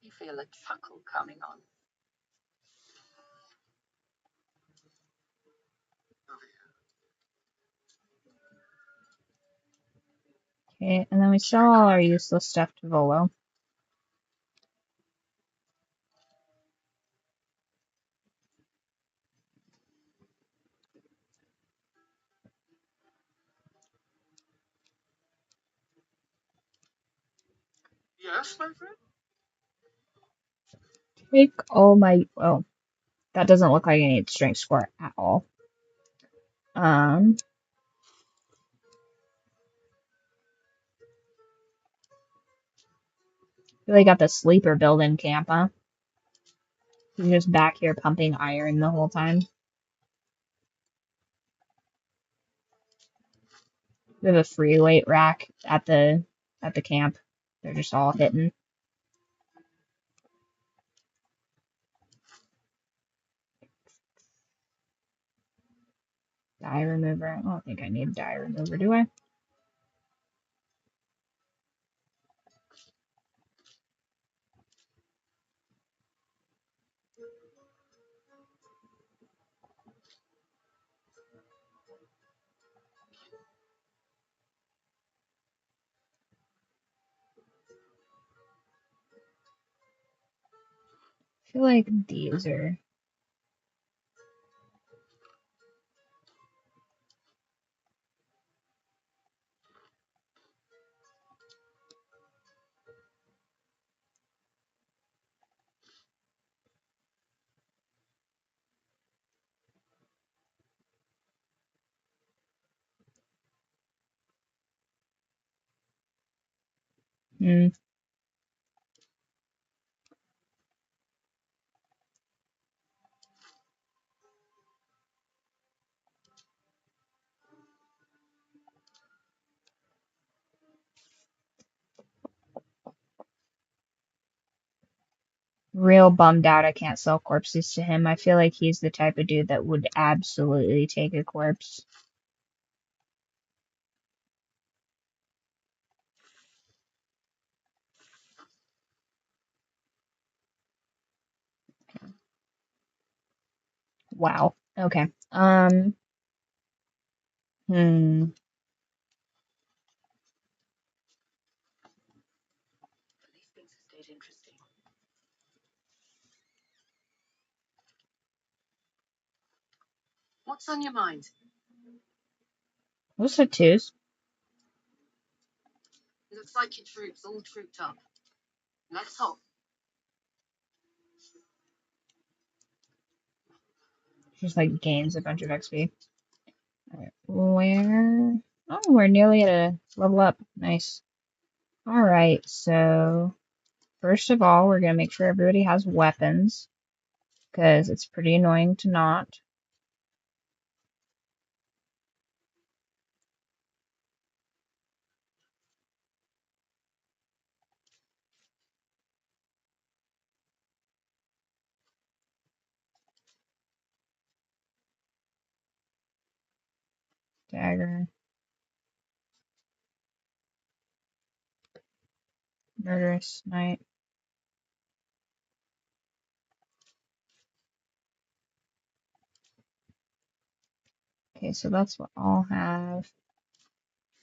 You feel a chuckle coming on. Over here. Okay, and then we sell all our useless stuff to Volo. Yes, my friend? Take all my... Oh, that doesn't look like I need strength score at all. Really got the sleeper build in camp, huh? He's just back here pumping iron the whole time. We have a free weight rack at the camp. They're just all hitting. Dye remover. I don't think I need dye remover, do I? feel like these are... Hmm. Real bummed out I can't sell corpses to him. I feel like he's the type of dude that would absolutely take a corpse. Wow. Okay. Hmm. What's on your mind? What's the twos? Looks like your troops all trooped up. Let's hope. Just like gains a bunch of XP. Alright, where? Oh, we're nearly at a level up. Nice. Alright, so first of all, we're gonna make sure everybody has weapons, because it's pretty annoying to not. Dagger. Murderous Knight. Okay, so that's what I'll have.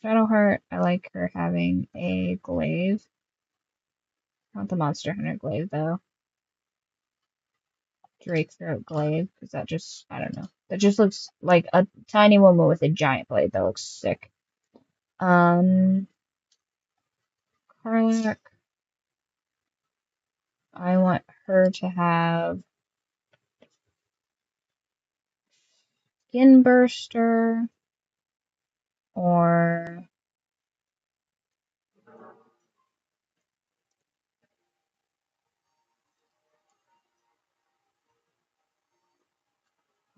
Shadowheart, I like her having a glaive. Not the Monster Hunter glaive, though. Drake throat glaive, because that just, I don't know. That just looks like a tiny woman with a giant blade. That looks sick. Karlak, I want her to have Skin Burster, or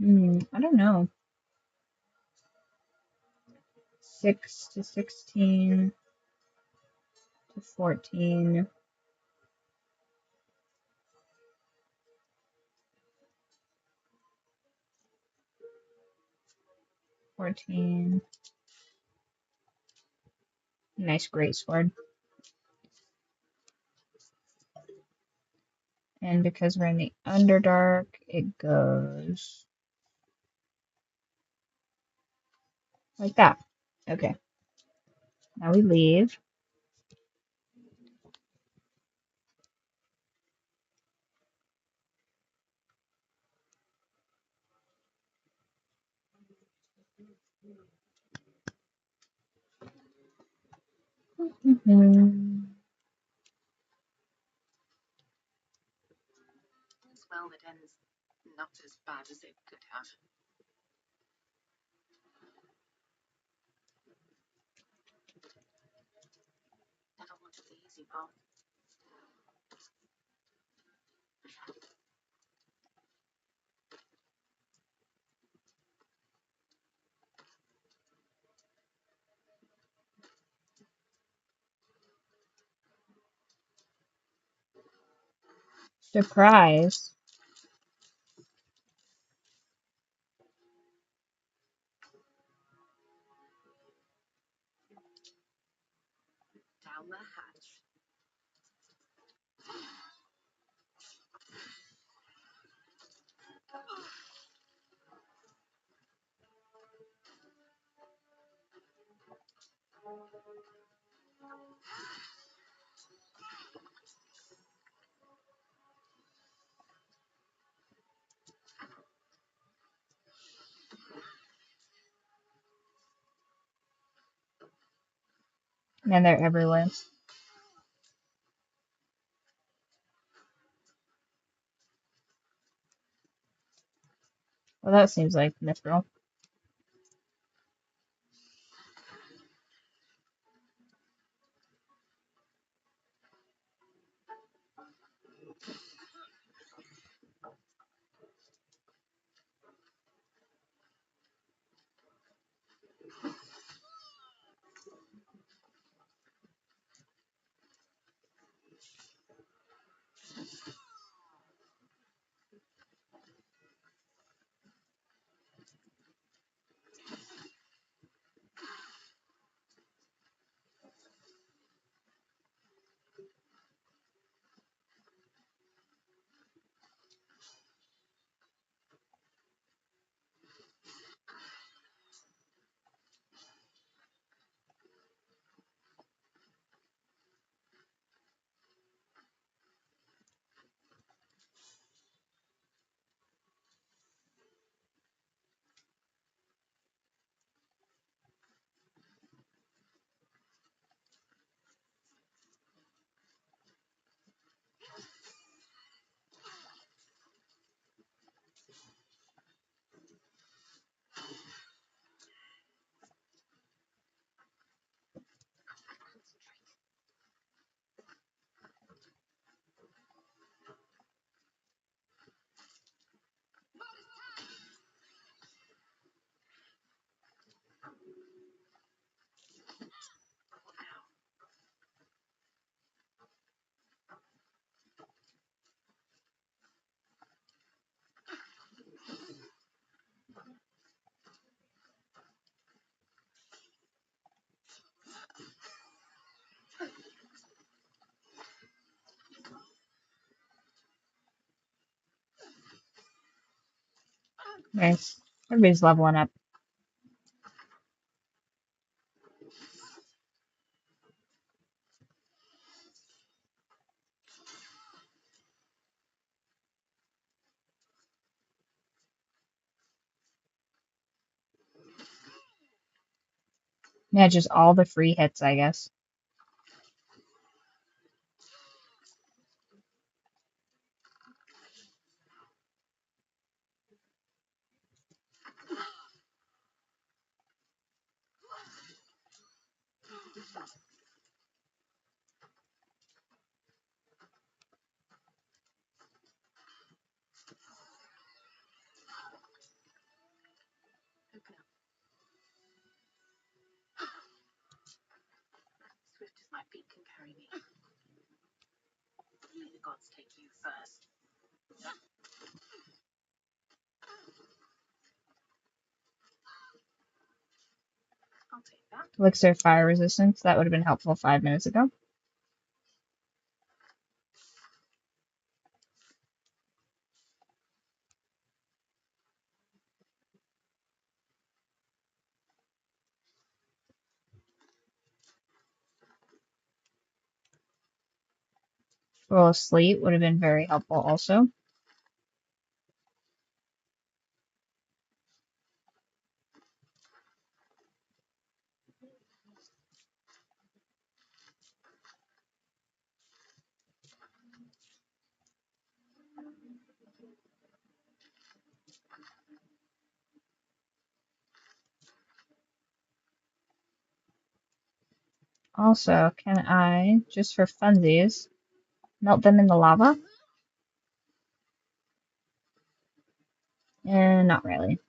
I don't know. 6 to 16 to 14. 14. Nice greatsword. And because we're in the Underdark, it goes like that. Okay. Now we leave. Well, it ends not as bad as it could have. Never wanted the easy path. Surprise. Down the hatch. Man, they're everywhere. Well, that seems like mithril. Nice. Everybody's leveling up. Yeah, just all the free hits, I guess. Elixir fire resistance. That would have been helpful 5 minutes ago. Roll of sleep would have been very helpful also. Also, can I, just for funsies, melt them in the lava? Not really.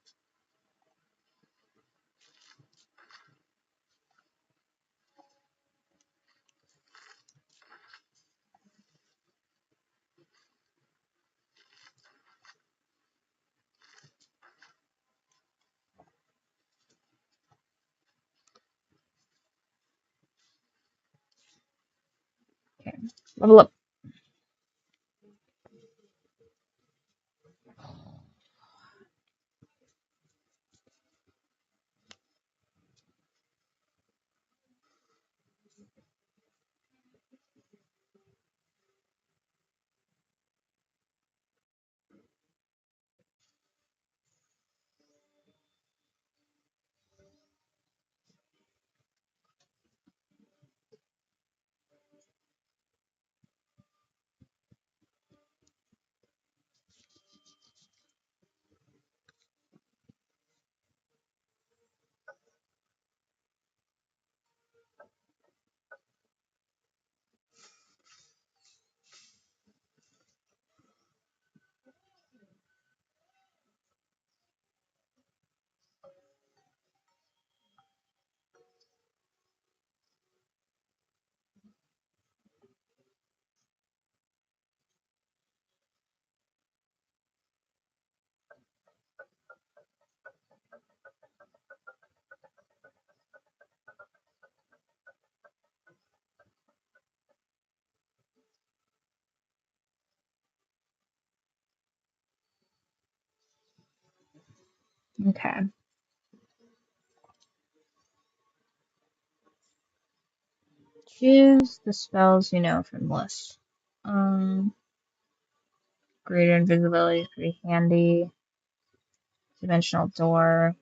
Okay, level up. Okay. Choose the spells you know from the list. Um, Greater invisibility is pretty handy. Dimensional door.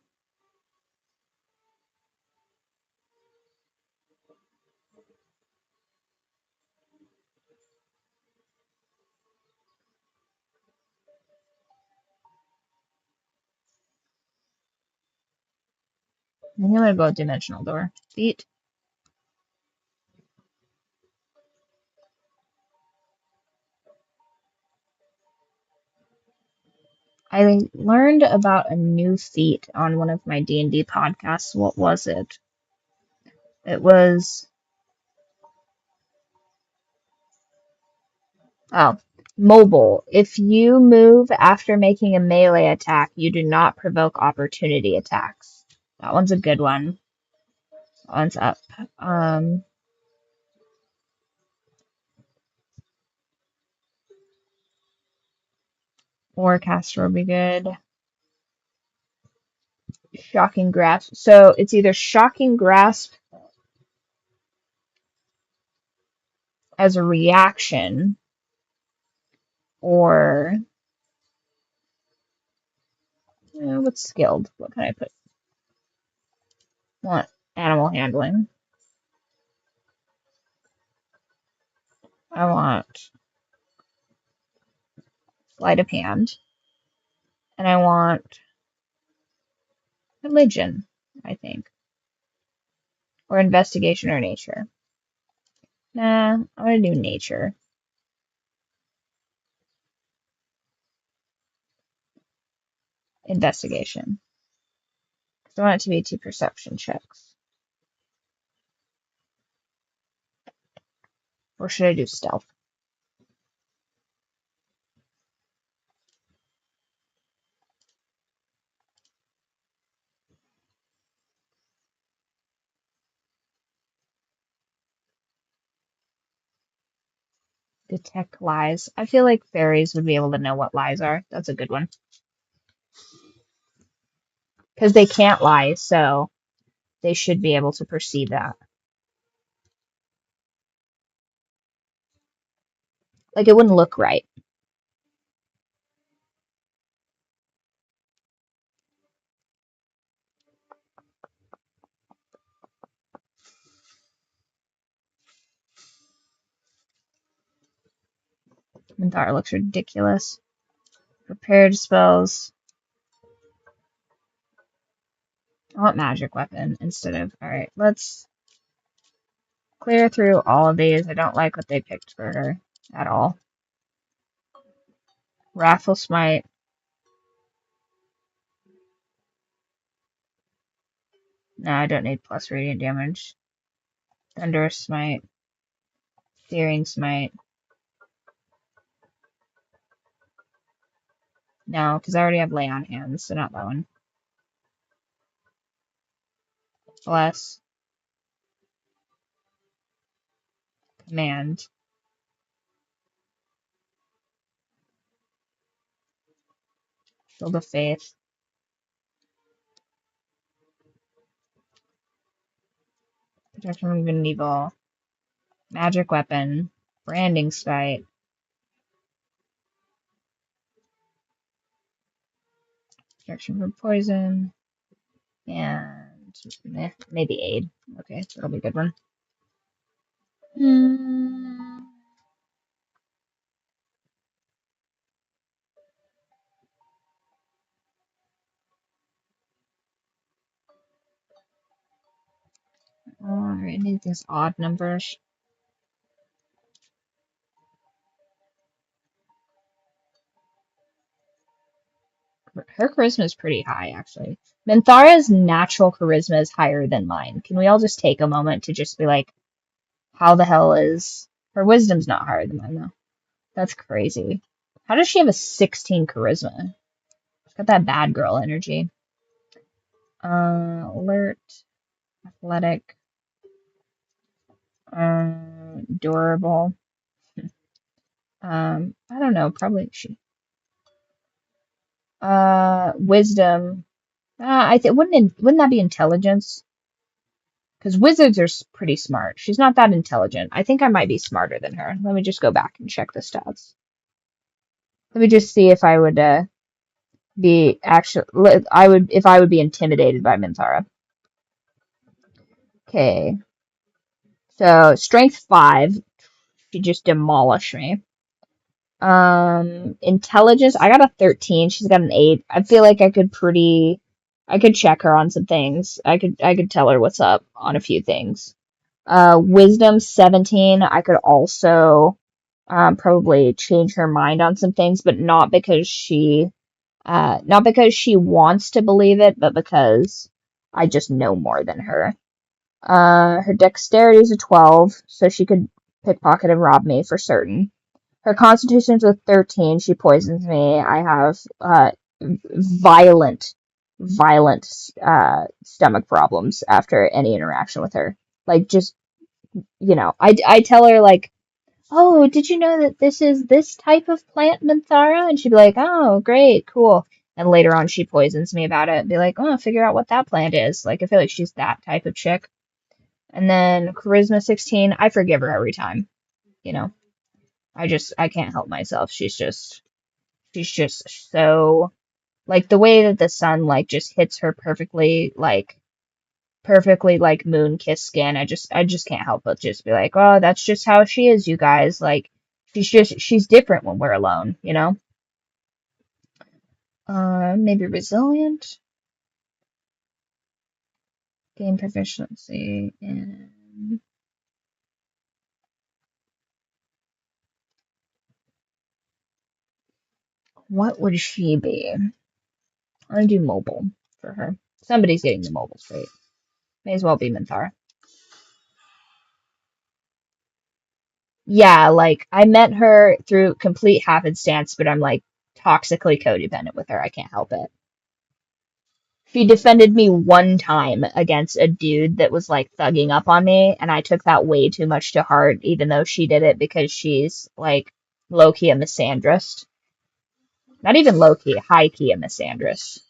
I think I'm gonna go with dimensional door. Feet. I learned about a new feat on one of my D&D podcasts. What was it? It was, oh, mobile. If you move after making a melee attack, you do not provoke opportunity attacks. That one's a good one. That one's up. Um, Warcaster would be good. Shocking Grasp. So it's either Shocking Grasp as a reaction or what's skilled? What can I put? Want animal handling. I want sleight of hand. And I want religion, I think. Or investigation or nature. Nah, I'm gonna do nature. Investigation. I want it to be 2 perception checks. Or should I do stealth? Detect lies. I feel like fairies would be able to know what lies are. That's a good one. Because they can't lie, so they should be able to perceive that. Like, it wouldn't look right. Minthara looks ridiculous. Prepared spells. I want magic weapon instead of... Alright, let's clear through all of these. I don't like what they picked for her at all. Wrathful Smite. No, I don't need plus radiant damage. Thunderous Smite. Searing Smite. No, because I already have Lay on Hands, so not that one. Bless. Command. Shield of Faith. Protection from good and evil. Magic weapon. Branding Sight. Protection from poison. And maybe aid. Okay, that'll be a good one. Alright, I need these odd numbers. Her charisma is pretty high, actually. Minthara's natural charisma is higher than mine. Can we all just take a moment to just be like, how the hell is... Her wisdom's not higher than mine, though. That's crazy. How does she have a 16 charisma? She's got that bad girl energy. Alert. Athletic. Durable. I don't know, probably she. Wisdom. I think wouldn't that be intelligence? Because wizards are pretty smart. She's not that intelligent. I think I might be smarter than her. Let me just go back and check the stats. Let me just see if I would be actually. I would if I would be intimidated by Minthara. Okay, so strength 5. She just demolished me. Intelligence. I got a 13. She's got an 8. I feel like I could check her on some things. I could tell her what's up on a few things. Wisdom 17. I could also probably change her mind on some things, but not because she wants to believe it, but because I just know more than her. Her dexterity is a 12, so she could pickpocket and rob me for certain. Her constitution's a 13. She poisons me. I have violent, violent stomach problems after any interaction with her. Like, just, I tell her, like, oh, did you know that this is this type of plant, Minthara? And she'd be like, oh, great, cool. And later on, she poisons me about it and be like, oh, figure out what that plant is. Like, I feel like she's that type of chick. And then charisma 16, I forgive her every time. You know, I can't help myself. She's just so, like, the way that the sun, like, just hits her perfectly, like, moon kiss skin. I just can't help but just be like, oh, that's just how she is, you guys. Like, she's different when we're alone, you know? Maybe resilient, gain proficiency in, what would she be? I'm gonna do mobile for her. Somebody's getting the mobile trait. May as well be Minthara. Yeah, like, I met her through complete happenstance, but I'm, like, toxically codependent with her. I can't help it. She defended me one time against a dude that was, like, thugging up on me, and I took that way too much to heart, even though she did it because she's, like, low-key a misandrist. Not even low-key, high-key a misandrist.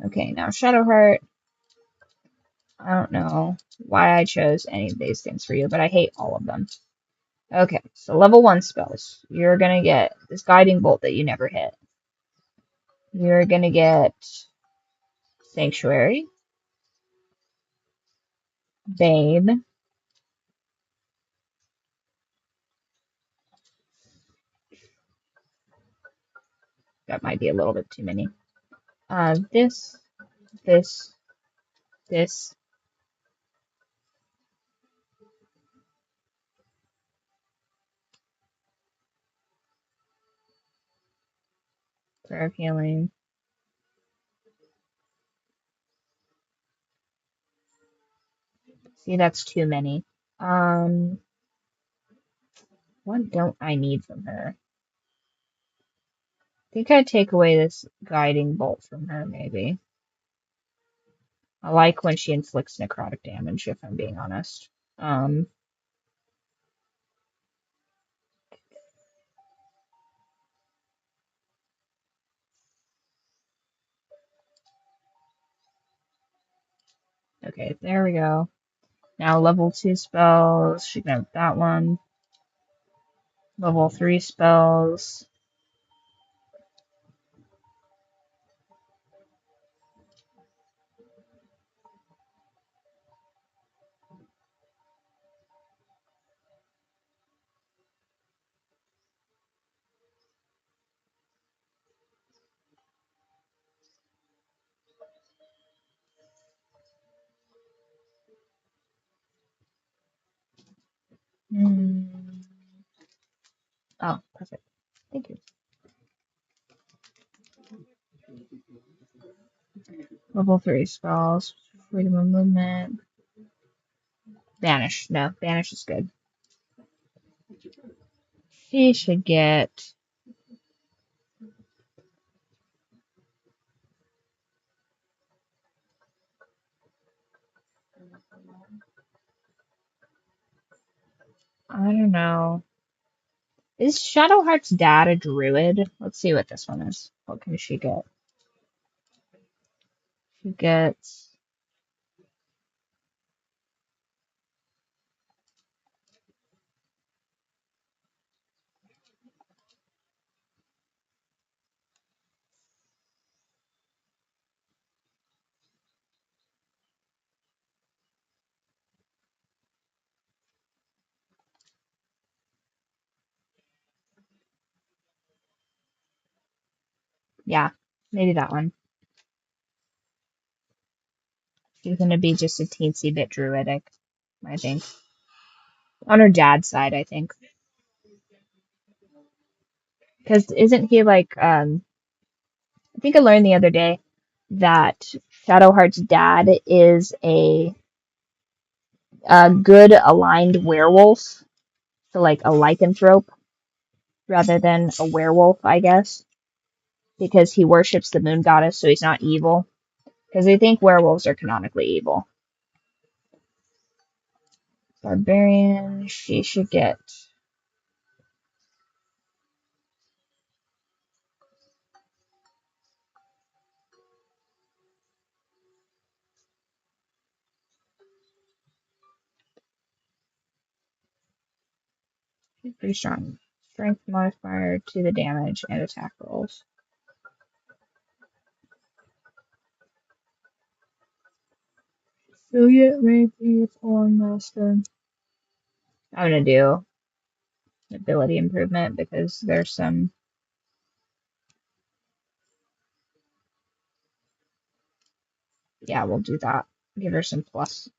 Okay, now Shadowheart. I don't know why I chose any of these things for you, but I hate all of them. Okay, so level 1 spells. You're gonna get this Guiding Bolt that you never hit. You're gonna get Sanctuary, Bane. That might be a little bit too many. This, this, this, Prayer of Healing. See, that's too many. Um, what don't I need from her? I think I'd take away this Guiding Bolt from her, maybe. I like when she inflicts necrotic damage, if I'm being honest. Okay, there we go. Now level 2 spells. She can have that one. Level 3 spells. Mm. Oh, perfect. Thank you. Level 3 spells. Freedom of movement. Banish. No, banish is good. She should get. I don't know. Is Shadowheart's dad a druid? Let's see what this one is. What can she get? She gets... Yeah, maybe that one. She's gonna be just a teensy bit druidic, I think. On her dad's side, I think. Because isn't he like, I think I learned the other day that Shadowheart's dad is a good aligned werewolf, so like a lycanthrope rather than a werewolf, I guess, because he worships the moon goddess, so he's not evil. Because they think werewolves are canonically evil. Barbarian, she should get... She's pretty strong. Strength modifier to the damage and attack rolls. Affiliate maybe Pulling Master. I'm gonna do ability improvement because there's some... Yeah, we'll do that. Give her some plus.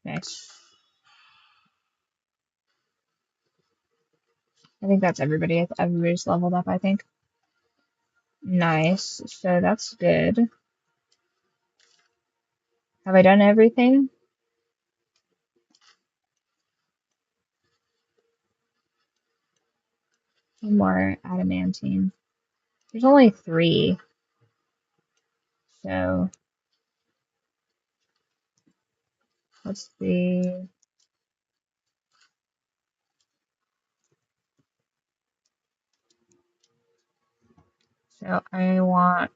Nice. I think that's everybody. Everybody's leveled up, I think. Nice. So that's good. Have I done everything? One more adamantine. There's only 3. So let's see. So I want...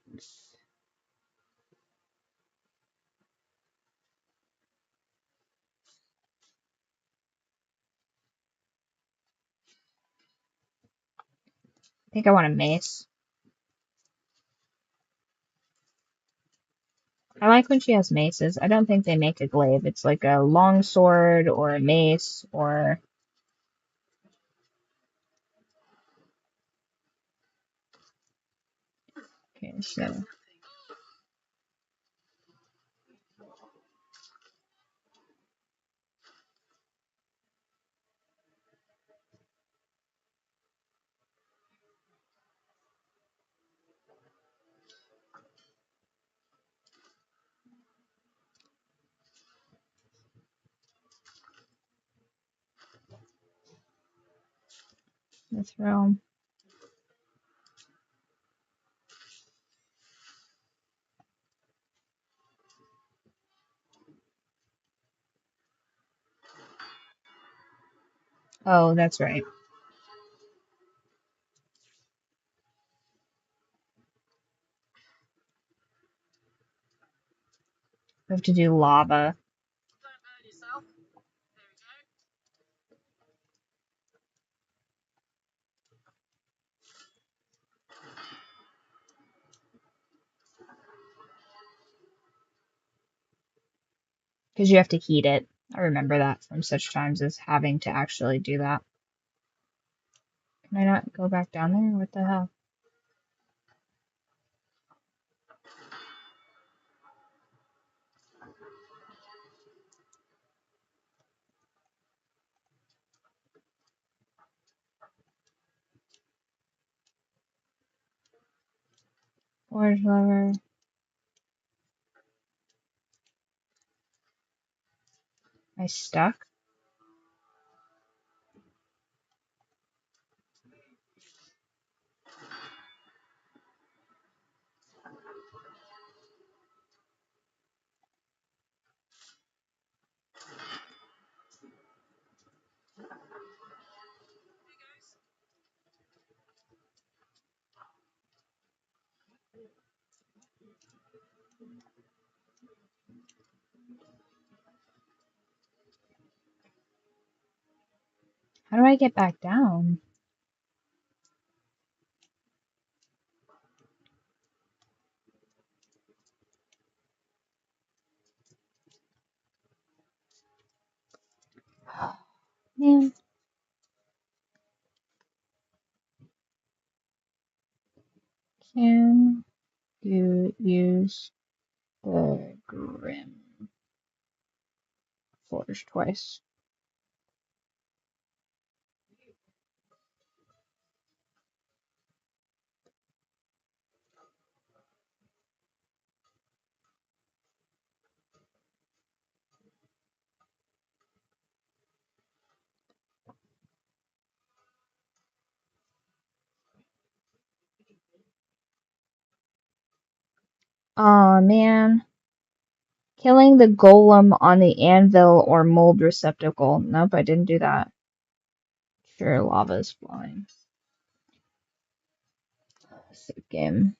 I think I want a mace. I like when she has maces. I don't think they make a glaive. It's like a long sword or a mace or... Okay, so... Let's roll. Oh, that's right. We have to do lava. Because you have to heat it. I remember that from such times as having to actually do that. Can I not go back down there? What the hell? Forge lever. I stuck? How do I get back down? Man, can you use the Grim Forge twice? Aw, man. Killing the golem on the anvil or mold receptacle. Nope, I didn't do that. Sure, lava's flowing. Save game.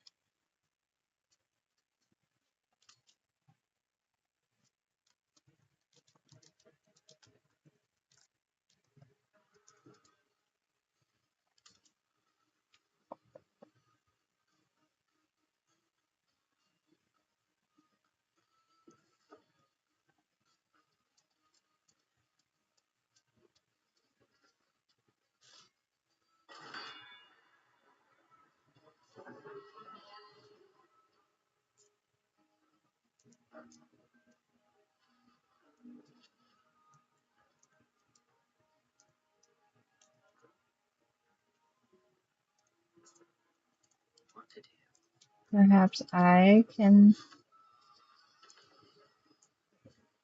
Perhaps I can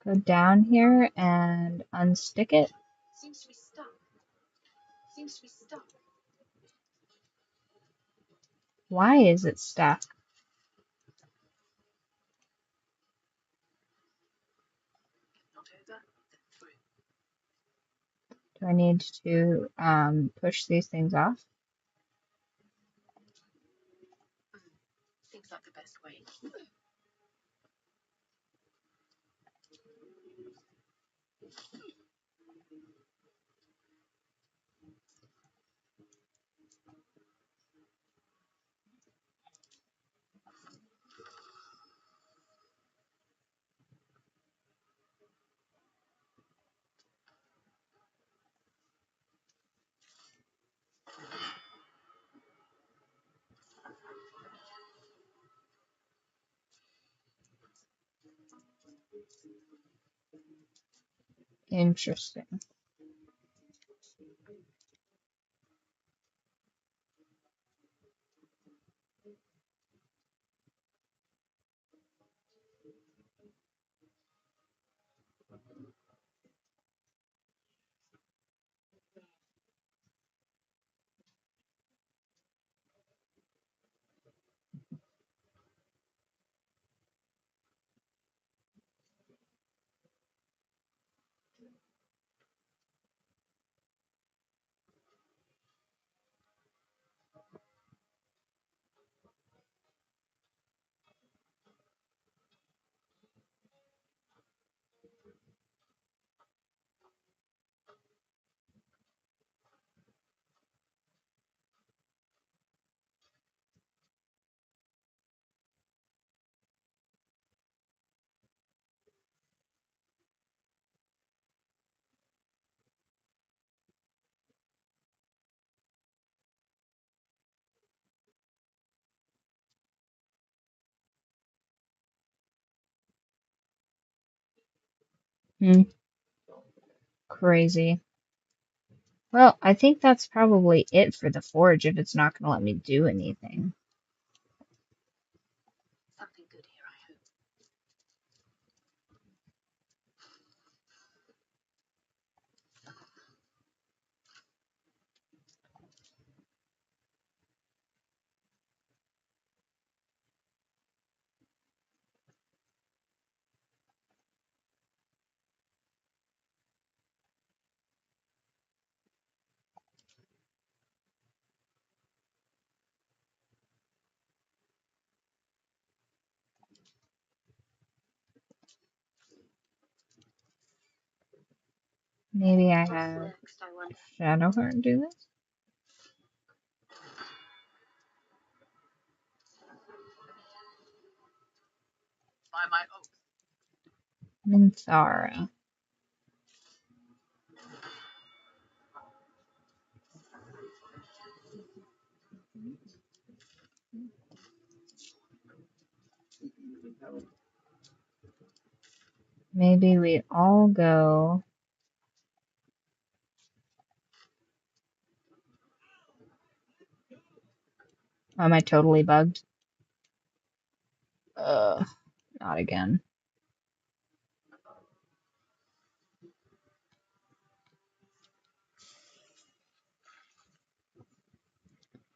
go down here and unstick it. Why is it stuck? Do I need to push these things off? Interesting. Hmm. Crazy. Well, I think that's probably it for the forge if it's not going to let me do anything. Maybe I have Shadowheart do this? Minthara. Maybe we all go. Am I totally bugged? Not again.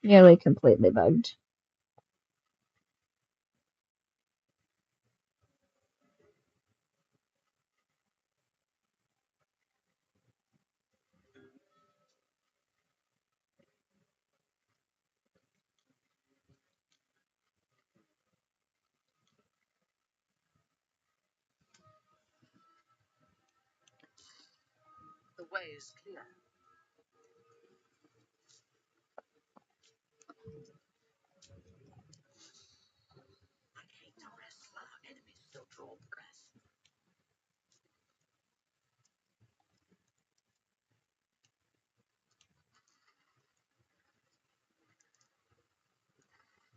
Nearly completely bugged.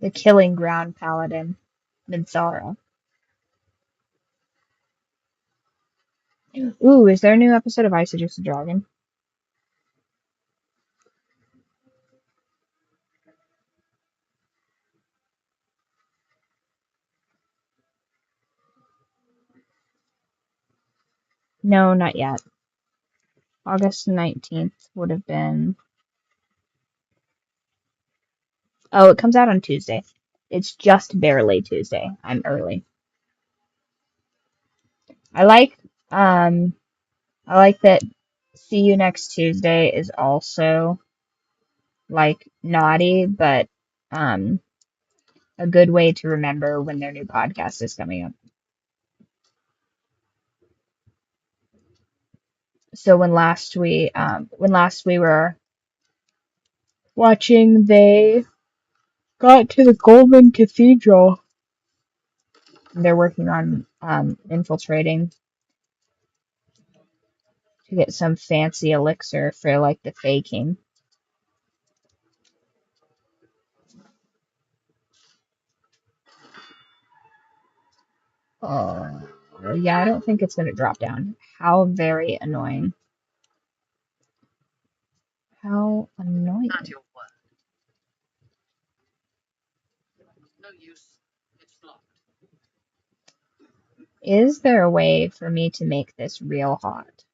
The Killing Ground Paladin. Minthara. Ooh, is there a new episode of I Seduce the Dragon? No, not yet. August 19th would have been. Oh, it comes out on Tuesday. It's just barely Tuesday. I'm early. I like um I like that See You Next Tuesday is also like naughty, but um a good way to remember when their new podcast is coming up. So when last we were watching, they got to the Golden Cathedral. They're working on infiltrating to get some fancy elixir for like the faking. Oh, yeah, I don't think it's going to drop down. How very annoying. How annoying. Is there a way for me to make this real hot?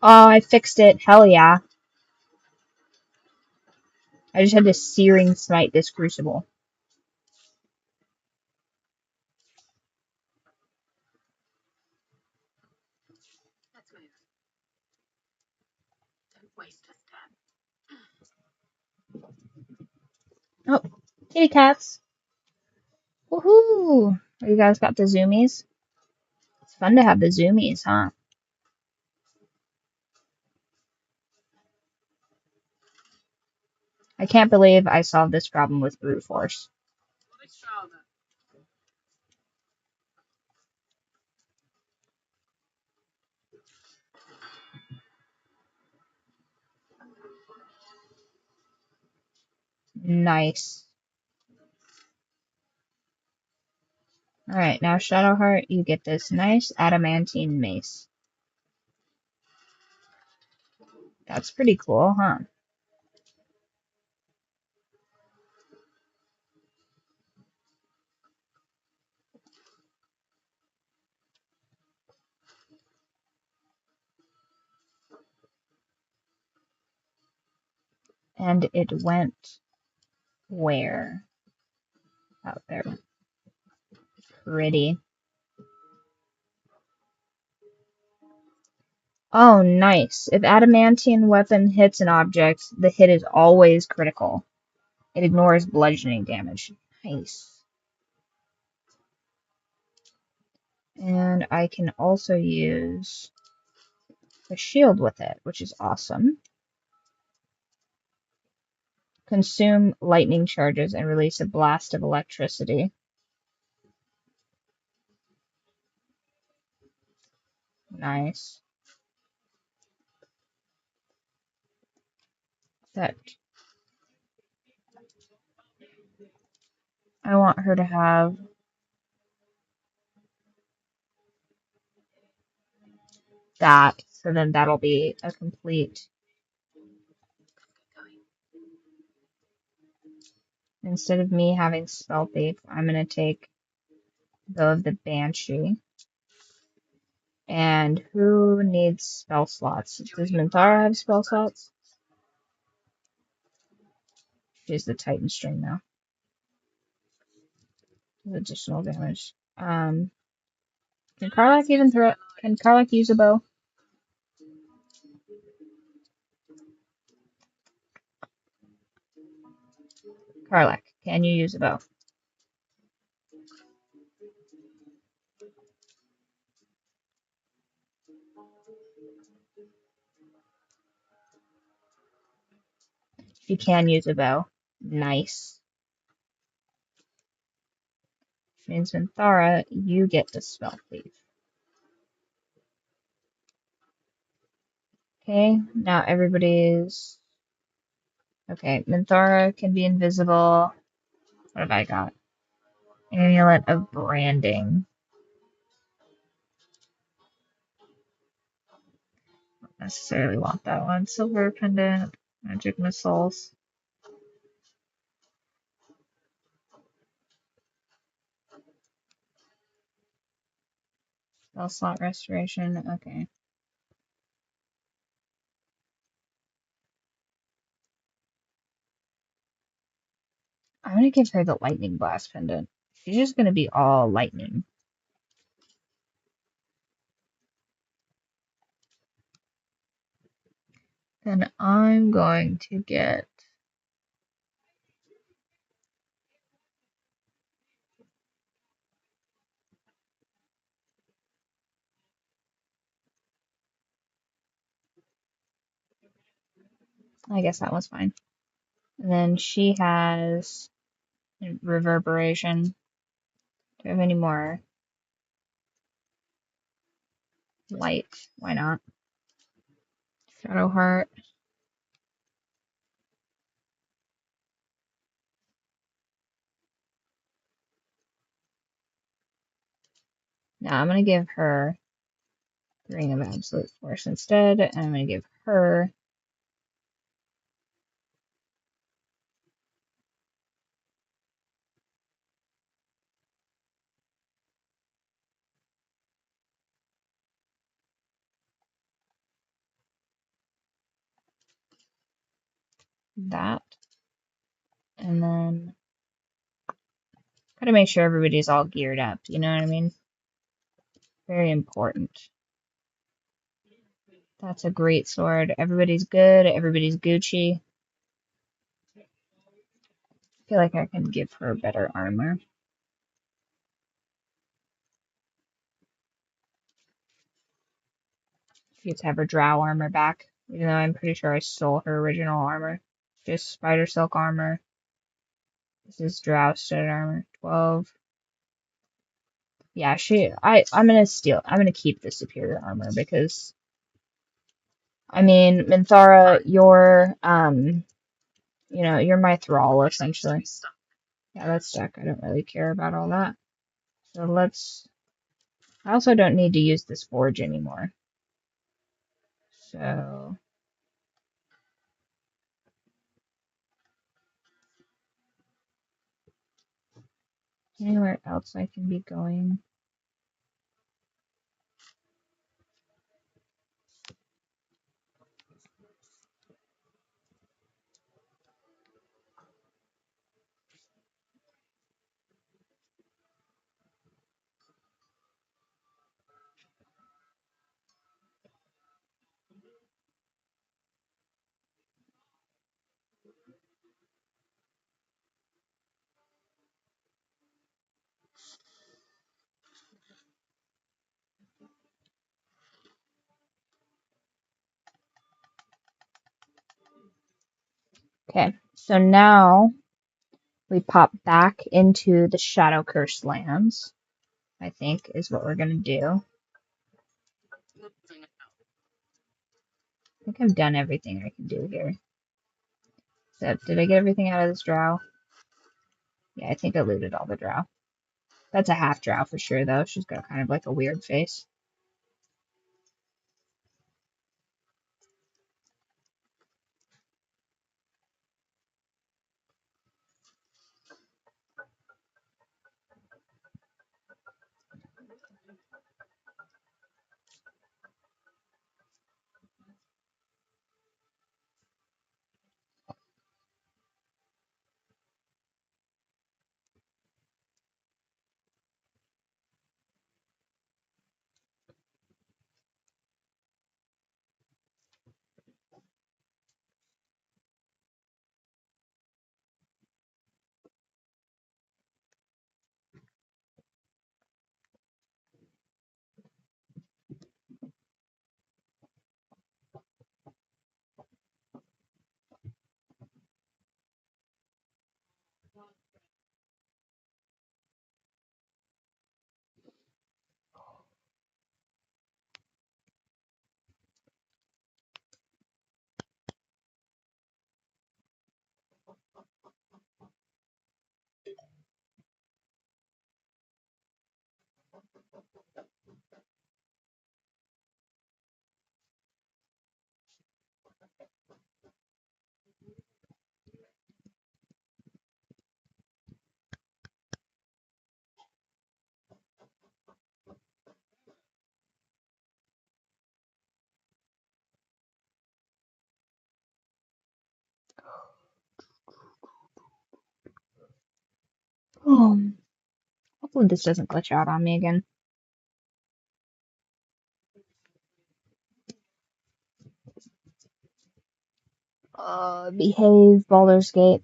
Oh, I fixed it. Hell yeah. I just had to searing smite this crucible. Oh, kitty cats. Woohoo! You guys got the zoomies? It's fun to have the zoomies, huh? I can't believe I solved this problem with brute force. Nice. Alright, now Shadowheart, you get this nice adamantine mace. That's pretty cool, huh? And it went where? Out there. Pretty. Oh, nice. If adamantine weapon hits an object, the hit is always critical. It ignores bludgeoning damage. Nice. And I can also use a shield with it, which is awesome. Consume lightning charges and release a blast of electricity. Nice. That I want her to have that, so then that'll be a complete. Instead of me having Spell Thief, I'm gonna take Bow of the Banshee. And who needs spell slots? Does Minthara have spell slots? She's the Titan string now. Additional damage. Can Karlach even throw? Can Karlach use a bow? Karlach, can you use a bow? She can use a bow. Nice. Which means Minthara, you get the spell thief. Okay, now everybody's. Okay, Minthara can be invisible. What have I got? Amulet of Branding. Don't necessarily want that one. Silver Pendant. Magic Missiles. Spell slot restoration. Okay. I'm gonna give her the lightning blast pendant. She's just gonna be all lightning. Then I'm going to get. I guess that was fine. And then she has reverberation. Do I have any more light? Why not? Shadowheart. Now I'm gonna give her the Ring of Absolute Force instead, and I'm gonna give her that. And then gotta make sure everybody's all geared up, you know what I mean? Very important. That's a great sword. Everybody's good, everybody's Gucci. I feel like I can give her better armor. She gets to have her drow armor back, even though I'm pretty sure I stole her original armor. Just spider silk armor. This is drow studded armor. 12. Yeah, I'm gonna keep the superior armor because, I mean, Minthara, you're my thrall, essentially. Yeah, that's stuck. I don't really care about all that. So I also don't need to use this forge anymore. So, anywhere else I can be going? Okay, so now we pop back into the Shadow Cursed lands, I think, is what we're gonna do. I think I've done everything I can do here. Except, did I get everything out of this drow? Yeah, I think I looted all the drow. That's a half drow for sure, though. She's got kind of like a weird face. Hopefully this doesn't glitch out on me again. Behave, Baldur's Gate.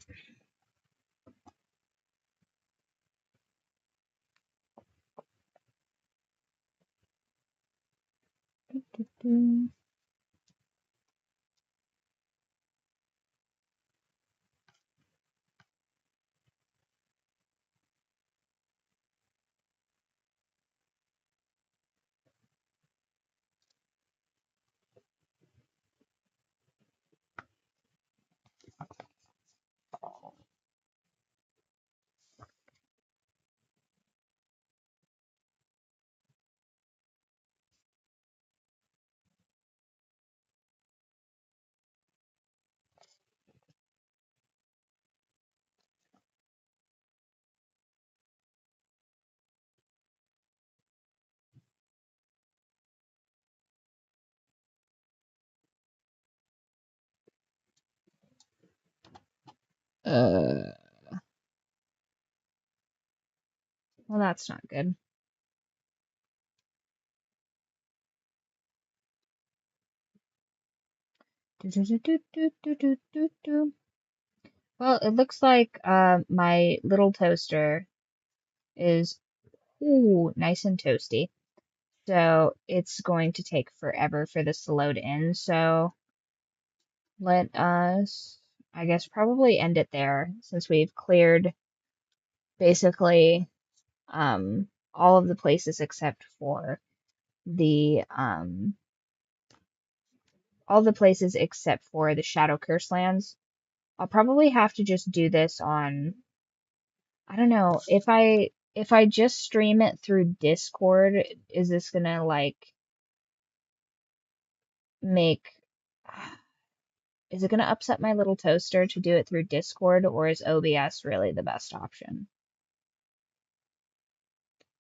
Well, that's not good. Well, it looks like my little toaster is nice and toasty. So it's going to take forever for this to load in. So let us, I guess, probably end it there since we've cleared basically all of the places except for the all the places except for the Shadow Curse lands. I'll probably have to just do this on, I don't know, if I just stream it through Discord, is this gonna like make is it gonna upset my little toaster to do it through Discord, or is OBS really the best option?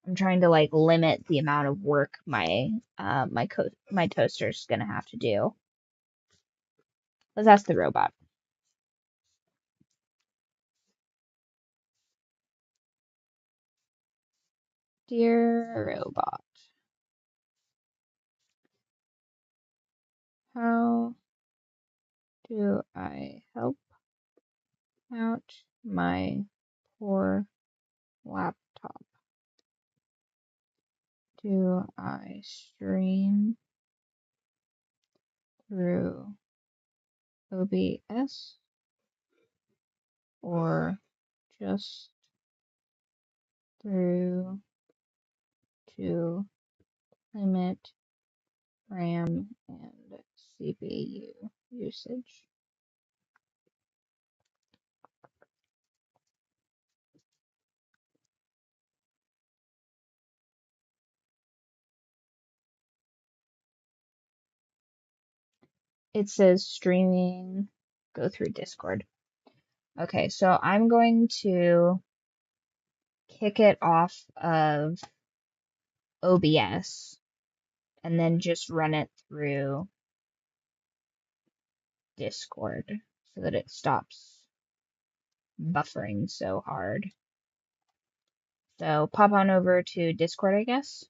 I'm trying to like limit the amount of work my toaster's gonna have to do. Let's ask the robot. Dear robot, how do I help out my poor laptop? Do I stream through OBS or just through to limit RAM and CPU usage? It says streaming, go through Discord. Okay, so I'm going to kick it off of OBS and then just run it through Discord so that it stops buffering so hard. So pop on over to Discord, I guess.